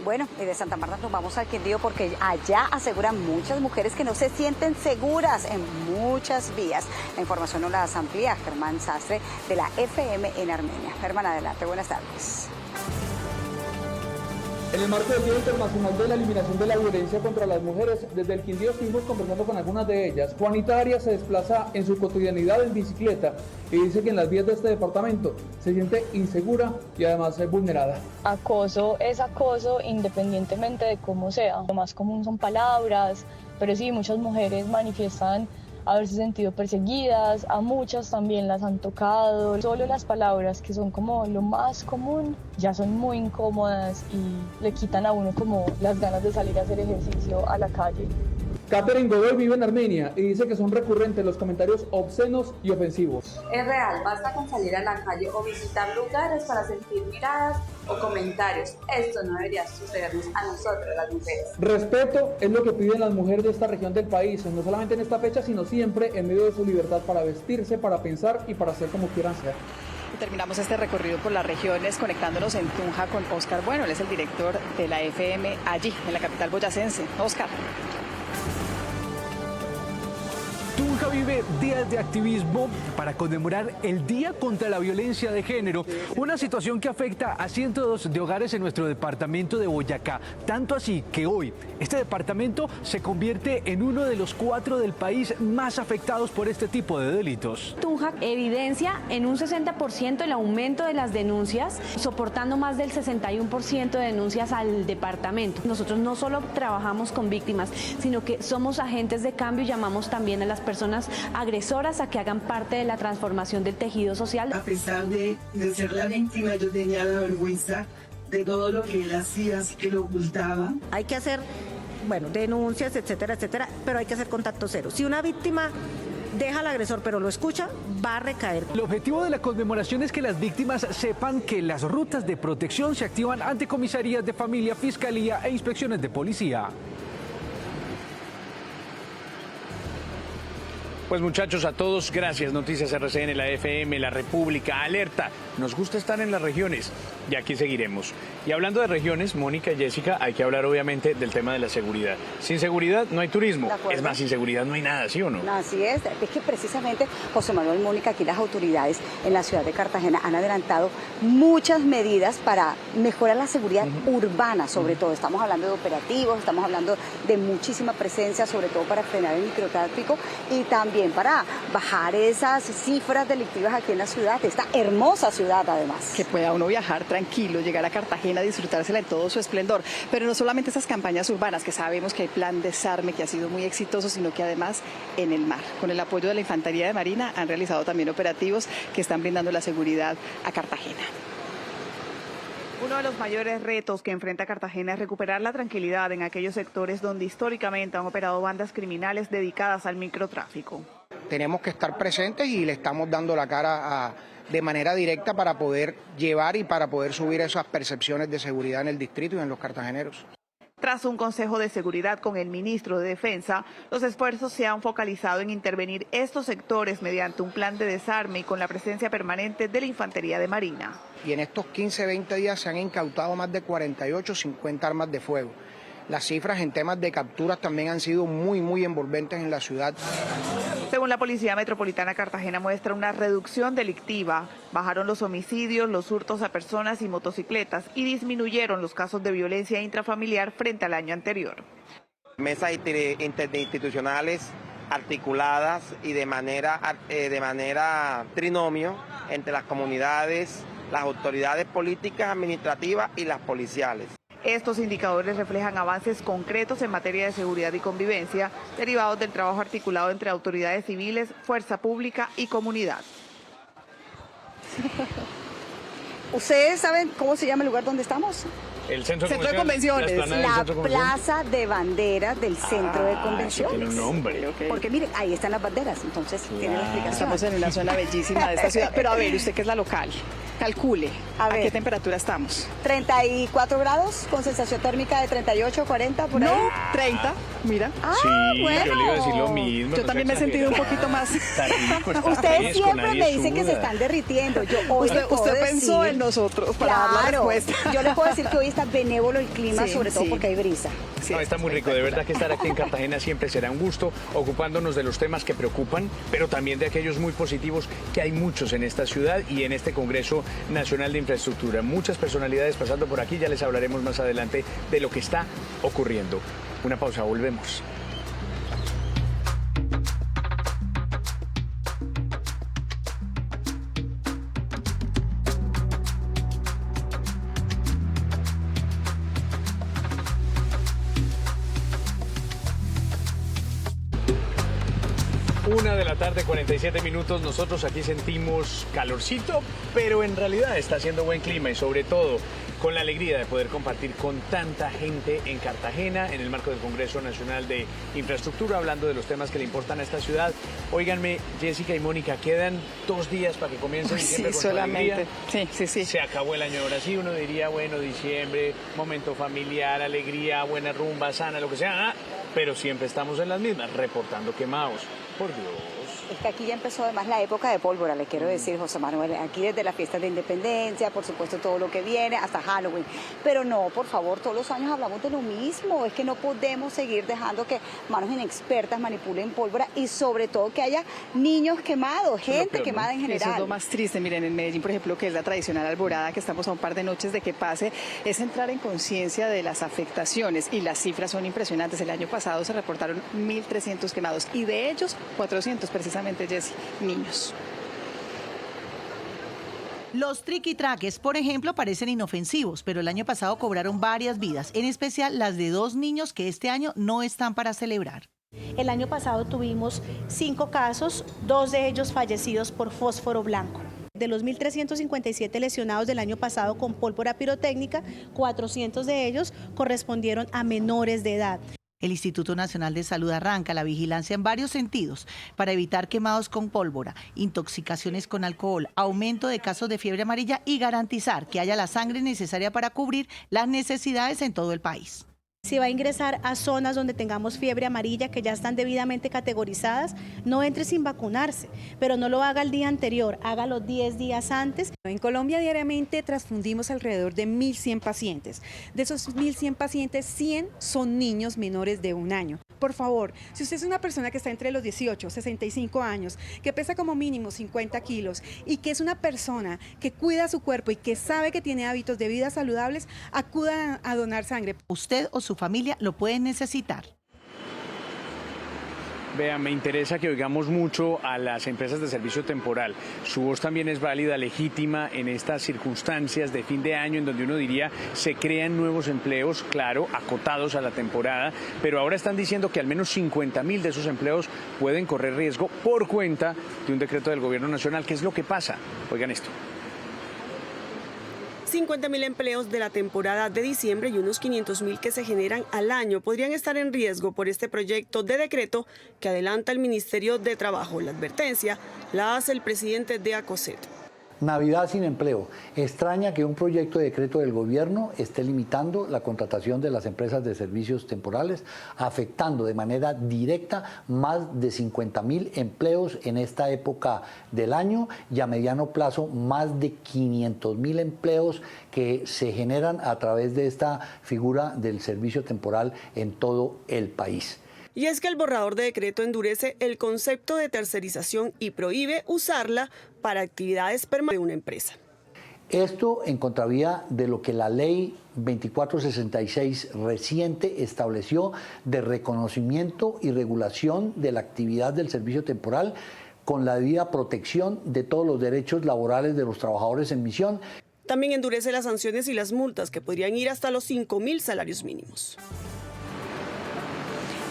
Speaker 5: Bueno, y de Santa Marta nos vamos al Quindío porque allá aseguran muchas mujeres que no se sienten seguras en muchas vías. La información nos la amplía Germán Sastre de la FM en Armenia. Germán, adelante, buenas tardes.
Speaker 15: En el marco del Día Internacional de la Eliminación de la Violencia contra las Mujeres, desde el Quindío estuvimos conversando con algunas de ellas. Juanita Arias se desplaza en su cotidianidad en bicicleta y dice que en las vías de este departamento se siente insegura y además vulnerada.
Speaker 16: Acoso es acoso independientemente de cómo sea. Lo más común son palabras, pero sí, muchas mujeres manifiestan haberse sentido perseguidas, a muchas también las han tocado. Solo las palabras, que son como lo más común, ya son muy incómodas y le quitan a uno como las ganas de salir a hacer ejercicio a la calle.
Speaker 15: Catherine Godoy vive en Armenia y dice que son recurrentes los comentarios obscenos y ofensivos.
Speaker 18: Es real, basta con salir a la calle o visitar lugares para sentir miradas o comentarios. Esto no debería sucedernos a nosotros, las mujeres.
Speaker 15: Respeto es lo que piden las mujeres de esta región del país, no solamente en esta fecha, sino siempre en medio de su libertad para vestirse, para pensar y para hacer como quieran ser.
Speaker 6: Terminamos este recorrido por las regiones conectándonos en Tunja con Óscar Bueno, él es el director de la FM allí, en la capital boyacense. Óscar.
Speaker 1: Tunja vive días de activismo para conmemorar el Día contra la Violencia de Género, una situación que afecta a cientos de hogares en nuestro departamento de Boyacá, tanto así que hoy este departamento se convierte en uno de los 4 del país más afectados por este tipo de delitos.
Speaker 20: Tunja evidencia en un 60% el aumento de las denuncias, soportando más del 61% de denuncias al departamento. Nosotros no solo trabajamos con víctimas, sino que somos agentes de cambio y llamamos también a las personas agresoras a que hagan parte de la transformación del tejido social.
Speaker 21: A pesar de ser la víctima, yo tenía la vergüenza de todo lo que él hacía, así que lo ocultaba.
Speaker 22: Hay que hacer, denuncias, etcétera, etcétera, pero hay que hacer contacto cero. Si una víctima deja al agresor pero lo escucha, va a recaer.
Speaker 1: El objetivo de la conmemoración es que las víctimas sepan que las rutas de protección se activan ante comisarías de familia, fiscalía e inspecciones de policía. Pues muchachos, a todos, gracias. Noticias RCN, la FM, La República, Alerta. Nos gusta estar en las regiones y aquí seguiremos. Y hablando de regiones, Mónica y Jessica, hay que hablar obviamente del tema de la seguridad. Sin seguridad no hay turismo. Es más, sin seguridad no hay nada, ¿sí o no?
Speaker 5: Así es que precisamente, José Manuel, Mónica, aquí las autoridades en la ciudad de Cartagena han adelantado muchas medidas para mejorar la seguridad urbana, sobre todo. Estamos hablando de operativos, estamos hablando de muchísima presencia, sobre todo para frenar el microtráfico y también para bajar esas cifras delictivas aquí en la ciudad, esta hermosa ciudad además.
Speaker 6: Que pueda uno viajar tranquilo, llegar a Cartagena, disfrutársela en todo su esplendor. Pero no solamente esas campañas urbanas, que sabemos que hay plan Desarme, que ha sido muy exitoso, sino que además en el mar, con el apoyo de la Infantería de Marina, han realizado también operativos que están brindando la seguridad a Cartagena. Uno de los mayores retos que enfrenta Cartagena es recuperar la tranquilidad en aquellos sectores donde históricamente han operado bandas criminales dedicadas al microtráfico.
Speaker 23: Tenemos que estar presentes y le estamos dando la cara de manera directa para poder llevar y para poder subir esas percepciones de seguridad en el distrito y en los cartageneros.
Speaker 6: Tras un consejo de seguridad con el ministro de Defensa, los esfuerzos se han focalizado en intervenir estos sectores mediante un plan de desarme y con la presencia permanente de la Infantería de Marina.
Speaker 23: Y en estos 15-20 días se han incautado más de 48, 50 armas de fuego. Las cifras en temas de capturas también han sido muy envolventes en la ciudad.
Speaker 6: Según la Policía Metropolitana, Cartagena muestra una reducción delictiva. Bajaron los homicidios, los hurtos a personas y motocicletas y disminuyeron los casos de violencia intrafamiliar frente al año anterior.
Speaker 25: Mesas interinstitucionales articuladas y de manera trinomio entre las comunidades, las autoridades políticas, administrativas y las policiales.
Speaker 6: Estos indicadores reflejan avances concretos en materia de seguridad y convivencia, derivados del trabajo articulado entre autoridades civiles, fuerza pública y comunidad.
Speaker 5: ¿Ustedes saben cómo se llama el lugar donde estamos?
Speaker 1: El centro de
Speaker 6: convenciones.
Speaker 5: La plaza de banderas del centro de convenciones.
Speaker 1: Tiene un nombre.
Speaker 5: Porque miren, ahí están las banderas, entonces tiene la explicación.
Speaker 6: Estamos en una zona bellísima de esta ciudad. Pero a ver, usted que es la local, calcule, ¿a qué temperatura estamos?
Speaker 5: 34 grados, con sensación térmica de 38, 40, por ahí.
Speaker 6: No, 30, mira.
Speaker 1: Sí, bueno. Yo le iba a decir lo mismo.
Speaker 6: Yo también me he sentido un poquito más.
Speaker 1: Está rico, está
Speaker 5: Ustedes
Speaker 1: fresco,
Speaker 5: siempre
Speaker 1: nadie
Speaker 5: me dicen que
Speaker 1: suda.
Speaker 5: se están derritiendo. Yo hoy
Speaker 6: usted pensó en nosotros para dar la respuesta.
Speaker 5: Yo le puedo decir que hoy está benévolo el clima,
Speaker 6: Sí,
Speaker 5: sobre todo
Speaker 6: sí.
Speaker 5: porque hay brisa.
Speaker 1: No, está muy rico, de verdad que estar aquí en Cartagena siempre será un gusto, ocupándonos de los temas que preocupan, pero también de aquellos muy positivos, que hay muchos en esta ciudad y en este Congreso Nacional de Infraestructura. Muchas personalidades pasando por aquí, ya les hablaremos más adelante de lo que está ocurriendo. Una pausa, volvemos. Una de la tarde, 47 minutos. Nosotros aquí sentimos calorcito, pero en realidad está haciendo buen clima y sobre todo con la alegría de poder compartir con tanta gente en Cartagena en el marco del Congreso Nacional de Infraestructura, hablando de los temas que le importan a esta ciudad. Óiganme, Jessica y Mónica, quedan 2 días para que comience diciembre con toda alegría.
Speaker 6: Sí.
Speaker 1: Se acabó el año, ahora sí, uno diría, bueno, diciembre, momento familiar, alegría, buena rumba, sana, lo que sea, pero siempre estamos en las mismas, reportando quemados. Por Dios.
Speaker 5: Es que aquí ya empezó además la época de pólvora, le quiero decir, José Manuel. Aquí desde las fiestas de independencia, por supuesto todo lo que viene, hasta Halloween. Pero no, por favor, todos los años hablamos de lo mismo. Es que no podemos seguir dejando que manos inexpertas manipulen pólvora y sobre todo que haya niños quemados, gente quemada en general.
Speaker 6: Eso es lo más triste. Miren, en Medellín, por ejemplo, que es la tradicional alborada, que estamos a un par de noches de que pase, es entrar en conciencia de las afectaciones y las cifras son impresionantes. El año pasado se reportaron 1.300 quemados y de ellos 400 precisamente, Jessy, niños.
Speaker 2: Los triquitraques, por ejemplo, parecen inofensivos, pero el año pasado cobraron varias vidas, en especial las de 2 niños que este año no están para celebrar.
Speaker 4: El año pasado tuvimos 5 casos, 2 de ellos fallecidos por fósforo blanco. De los 1.357 lesionados del año pasado con pólvora pirotécnica, 400 de ellos correspondieron a menores de edad.
Speaker 2: El Instituto Nacional de Salud arranca la vigilancia en varios sentidos para evitar quemados con pólvora, intoxicaciones con alcohol, aumento de casos de fiebre amarilla y garantizar que haya la sangre necesaria para cubrir las necesidades en todo el país.
Speaker 4: Si va a ingresar a zonas donde tengamos fiebre amarilla que ya están debidamente categorizadas, no entre sin vacunarse, pero no lo haga el día anterior, hágalo 10 días antes.
Speaker 8: En Colombia diariamente transfundimos alrededor de 1.100 pacientes. De esos 1.100 pacientes, 100 son niños menores de 1 año. Por favor, si usted es una persona que está entre los 18 y 65 años, que pesa como mínimo 50 kilos y que es una persona que cuida su cuerpo y que sabe que tiene hábitos de vida saludables, acuda a donar sangre.
Speaker 2: Usted o su familia lo pueden necesitar.
Speaker 1: Vean, me interesa que oigamos mucho a las empresas de servicio temporal. Su voz también es válida, legítima en estas circunstancias de fin de año en donde uno diría se crean nuevos empleos, claro, acotados a la temporada, pero ahora están diciendo que al menos 50.000 de esos empleos pueden correr riesgo por cuenta de un decreto del Gobierno Nacional. ¿Qué es lo que pasa? Oigan esto.
Speaker 9: 50.000 empleos de la temporada de diciembre y unos 500.000 que se generan al año podrían estar en riesgo por este proyecto de decreto que adelanta el Ministerio de Trabajo. La advertencia la hace el presidente de ACOSET.
Speaker 24: Navidad sin empleo. Extraña que un proyecto de decreto del gobierno esté limitando la contratación de las empresas de servicios temporales, afectando de manera directa más de 50.000 empleos en esta época del año y a mediano plazo más de 500.000 empleos que se generan a través de esta figura del servicio temporal en todo el país.
Speaker 9: Y es que el borrador de decreto endurece el concepto de tercerización y prohíbe usarla para actividades permanentes de una empresa.
Speaker 24: Esto en contravía de lo que la ley 2466 reciente estableció de reconocimiento y regulación de la actividad del servicio temporal con la debida protección de todos los derechos laborales de los trabajadores en misión.
Speaker 9: También endurece las sanciones y las multas que podrían ir hasta los 5.000 salarios mínimos.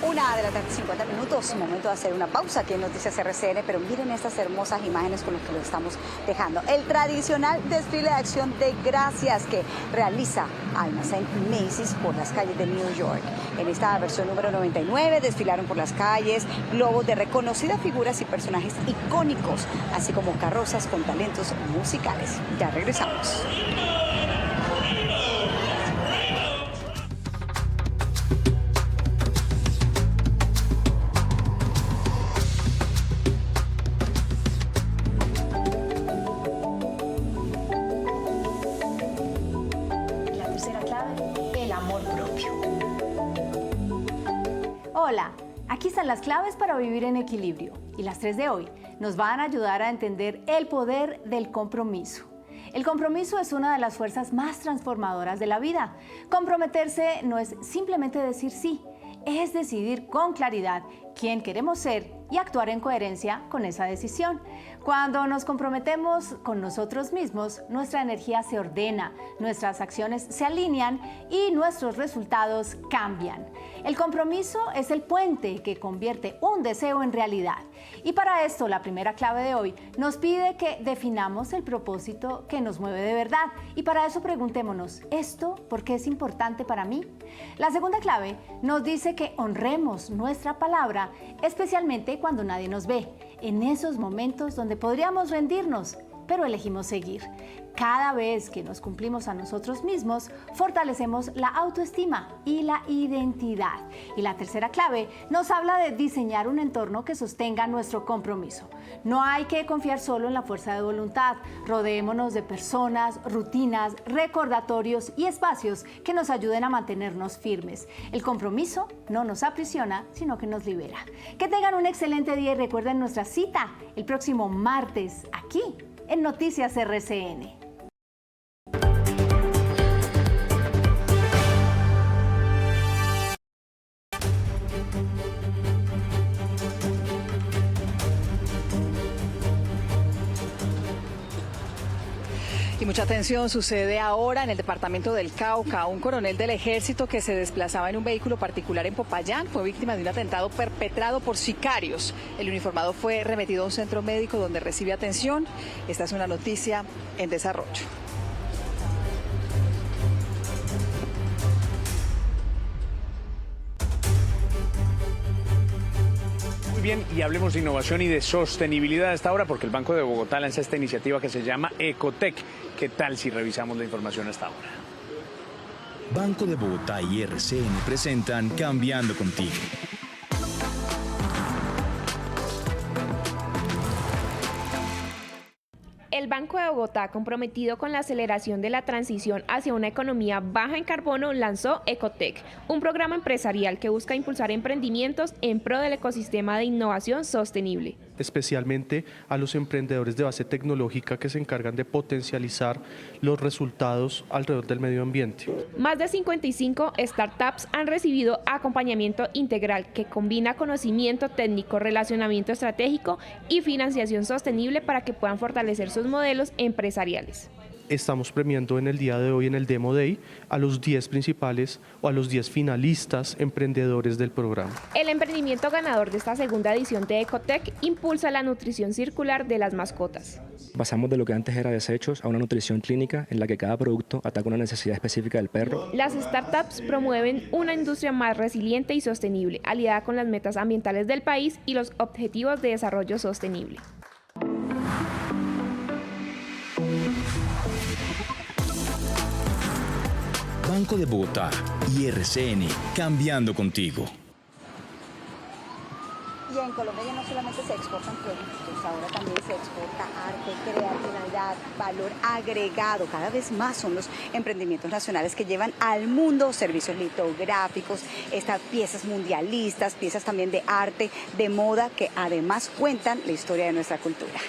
Speaker 5: 1:50 PM, momento de hacer una pausa aquí en Noticias RCN, pero miren estas hermosas imágenes con las que lo estamos dejando. El tradicional desfile de acción de gracias que realiza Almacén Macy's por las calles de New York. En esta versión número 99 desfilaron por las calles globos de reconocidas figuras y personajes icónicos, así como carrozas con talentos musicales. Ya regresamos.
Speaker 3: Hola, aquí están las claves para vivir en equilibrio y las 3 de hoy nos van a ayudar a entender el poder del compromiso. El compromiso es una de las fuerzas más transformadoras de la vida. Comprometerse no es simplemente decir sí, es decidir con claridad quién queremos ser y actuar en coherencia con esa decisión. Cuando nos comprometemos con nosotros mismos, nuestra energía se ordena, nuestras acciones se alinean y nuestros resultados cambian. El compromiso es el puente que convierte un deseo en realidad. Y para esto, la primera clave de hoy nos pide que definamos el propósito que nos mueve de verdad. Y para eso preguntémonos, ¿esto por qué es importante para mí? La segunda clave nos dice que honremos nuestra palabra, especialmente cuando nadie nos ve, en esos momentos donde podríamos rendirnos, pero elegimos seguir. Cada vez que nos cumplimos a nosotros mismos, fortalecemos la autoestima y la identidad. Y la tercera clave nos habla de diseñar un entorno que sostenga nuestro compromiso. No hay que confiar solo en la fuerza de voluntad. Rodeémonos de personas, rutinas, recordatorios y espacios que nos ayuden a mantenernos firmes. El compromiso no nos aprisiona, sino que nos libera. Que tengan un excelente día y recuerden nuestra cita el próximo martes aquí en Noticias RCN.
Speaker 6: Y mucha atención sucede ahora en el departamento del Cauca. Un coronel del ejército que se desplazaba en un vehículo particular en Popayán fue víctima de un atentado perpetrado por sicarios. El uniformado fue remitido a un centro médico donde recibe atención. Esta es una noticia en desarrollo.
Speaker 1: Bien, y hablemos de innovación y de sostenibilidad a esta hora, porque el Banco de Bogotá lanza esta iniciativa que se llama Ecotec. ¿Qué tal si revisamos la información hasta ahora?
Speaker 10: Banco de Bogotá y RCN presentan Cambiando Contigo.
Speaker 11: El Banco de Bogotá, comprometido con la aceleración de la transición hacia una economía baja en carbono, lanzó Ecotec, un programa empresarial que busca impulsar emprendimientos en pro del ecosistema de innovación sostenible.
Speaker 17: Especialmente a los emprendedores de base tecnológica que se encargan de potencializar los resultados alrededor del medio ambiente.
Speaker 11: Más de 55 startups han recibido acompañamiento integral que combina conocimiento técnico, relacionamiento estratégico y financiación sostenible para que puedan fortalecer sus modelos empresariales.
Speaker 17: Estamos premiando en el día de hoy, en el Demo Day, a los 10 principales o a los 10 finalistas emprendedores del programa.
Speaker 11: El emprendimiento ganador de esta segunda edición de Ecotec impulsa la nutrición circular de las mascotas.
Speaker 19: Pasamos de lo que antes era desechos a una nutrición clínica en la que cada producto ataca una necesidad específica del perro.
Speaker 11: Las startups promueven una industria más resiliente y sostenible, aliada con las metas ambientales del país y los objetivos de desarrollo sostenible.
Speaker 10: Banco de Bogotá y RCN, cambiando contigo.
Speaker 5: Y en Colombia ya no solamente se exportan productos, ahora también se exporta arte, creatividad, valor agregado. Cada vez más son los emprendimientos nacionales que llevan al mundo servicios litográficos, estas piezas mundialistas, piezas también de arte, de moda, que además cuentan la historia de nuestra cultura.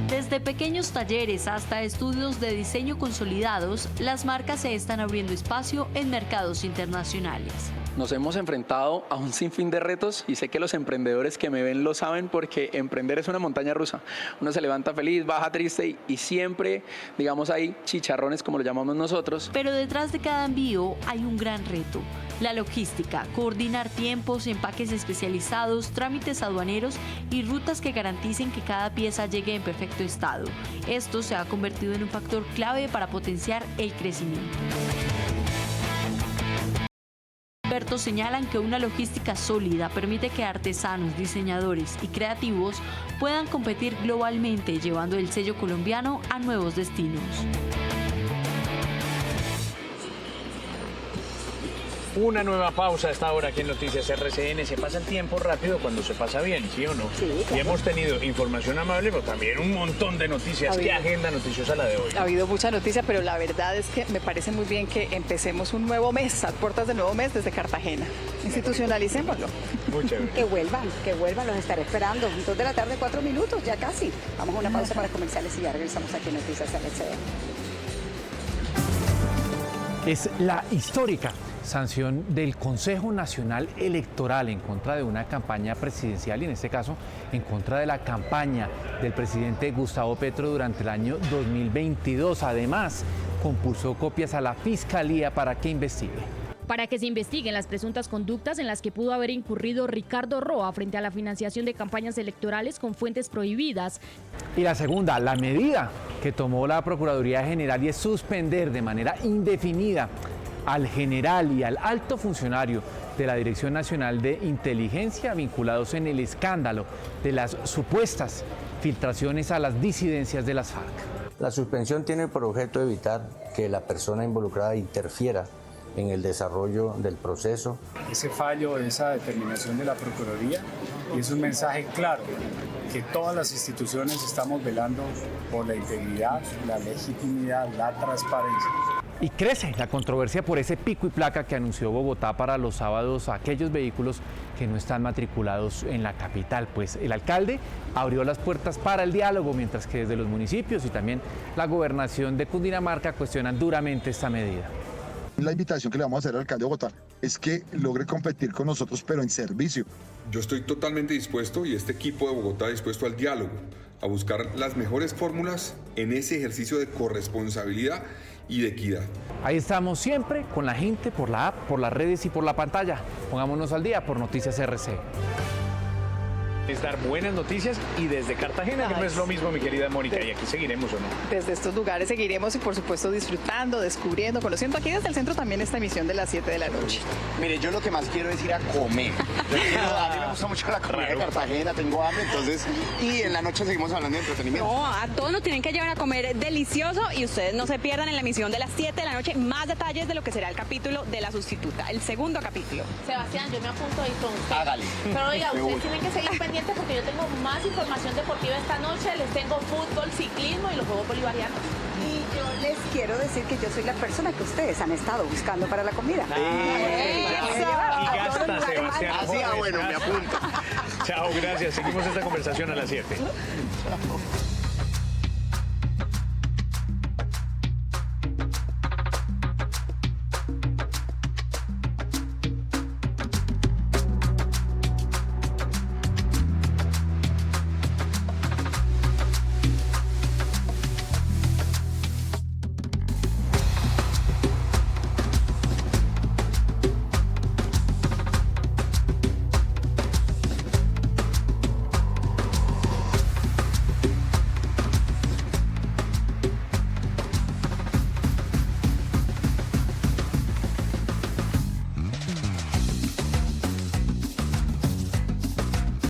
Speaker 26: Desde pequeños talleres hasta estudios de diseño consolidados, las marcas se están abriendo espacio en mercados internacionales.
Speaker 7: Nos hemos enfrentado a un sinfín de retos y sé que los emprendedores que me ven lo saben porque emprender es una montaña rusa. Uno se levanta feliz, baja triste y siempre, digamos, hay chicharrones como lo llamamos nosotros.
Speaker 26: Pero detrás de cada envío hay un gran reto. La logística, coordinar tiempos, empaques especializados, trámites aduaneros y rutas que garanticen que cada pieza llegue en perfecto estado. Esto se ha convertido en un factor clave para potenciar el crecimiento. Expertos señalan que una logística sólida permite que artesanos, diseñadores y creativos puedan competir globalmente, llevando el sello colombiano a nuevos destinos.
Speaker 1: Una nueva pausa a esta hora aquí en Noticias RCN. Se pasa el tiempo rápido cuando se pasa bien, ¿sí o no?
Speaker 3: Sí, claro.
Speaker 1: Y hemos tenido información amable, pero también un montón de noticias. ¿Qué agenda noticiosa la de hoy?
Speaker 6: Ha habido mucha noticia, pero la verdad es que me parece muy bien que empecemos un nuevo mes, a puertas del nuevo mes desde Cartagena. Institucionalicémoslo.
Speaker 1: Muy chévere.
Speaker 5: Que vuelvan, los estaré esperando. 2 de la tarde, 4 minutos, ya casi. Vamos a una pausa para comerciales y ya regresamos aquí en Noticias RCN.
Speaker 12: Es la histórica sanción del Consejo Nacional Electoral en contra de una campaña presidencial y en este caso en contra de la campaña del presidente Gustavo Petro durante el año 2022. Además, compulsó copias a la Fiscalía para que investigue.
Speaker 13: Para que se investiguen las presuntas conductas en las que pudo haber incurrido Ricardo Roa frente a la financiación de campañas electorales con fuentes prohibidas.
Speaker 12: Y la segunda, la medida que tomó la Procuraduría General y es suspender de manera indefinida al general y al alto funcionario de la Dirección Nacional de Inteligencia vinculados en el escándalo de las supuestas filtraciones a las disidencias de las FARC.
Speaker 14: La suspensión tiene por objeto evitar que la persona involucrada interfiera en el desarrollo del proceso.
Speaker 16: Ese fallo, esa determinación de la Procuraduría, y es un mensaje claro que todas las instituciones estamos velando por la integridad, la legitimidad, la transparencia.
Speaker 12: Y crece la controversia por ese pico y placa que anunció Bogotá para los sábados a aquellos vehículos que no están matriculados en la capital. Pues el alcalde abrió las puertas para el diálogo, mientras que desde los municipios y también la gobernación de Cundinamarca cuestionan duramente esta medida.
Speaker 18: La invitación que le vamos a hacer al alcalde de Bogotá es que logre competir con nosotros, pero en servicio.
Speaker 27: Yo estoy totalmente dispuesto y este equipo de Bogotá dispuesto al diálogo, a buscar las mejores fórmulas en ese ejercicio de corresponsabilidad y de equidad.
Speaker 12: Ahí estamos siempre con la gente, por la app, por las redes y por la pantalla. Pongámonos al día por Noticias RC.
Speaker 1: Es dar buenas noticias y desde Cartagena, que no es lo mismo, mi querida Mónica, y aquí seguiremos o no.
Speaker 6: Desde estos lugares seguiremos y por supuesto disfrutando, descubriendo, conociendo aquí desde el centro también esta emisión de las 7 de la noche.
Speaker 28: Mire, yo lo que más quiero es ir a comer. A mí me gusta mucho la comida de Cartagena, tengo hambre, entonces, y en la noche seguimos hablando de entretenimiento.
Speaker 29: No, a todos nos tienen que llevar a comer delicioso y ustedes no se pierdan en la emisión de las 7 de la noche más detalles de lo que será el capítulo de La Sustituta, el segundo capítulo.
Speaker 30: Sebastián, yo me apunto ahí con usted.
Speaker 28: Hágale.
Speaker 30: Pero oiga, ustedes tienen que seguir pendientes porque yo tengo más información deportiva esta noche. Les tengo fútbol, ciclismo y los Juegos Bolivarianos.
Speaker 5: Y yo les quiero decir que yo soy la persona que ustedes han estado buscando para la comida.
Speaker 1: Y gasta, Sebastián.
Speaker 28: Así, bueno, me apunto.
Speaker 1: Chao, gracias. Seguimos esta conversación a las 7.
Speaker 28: Chao.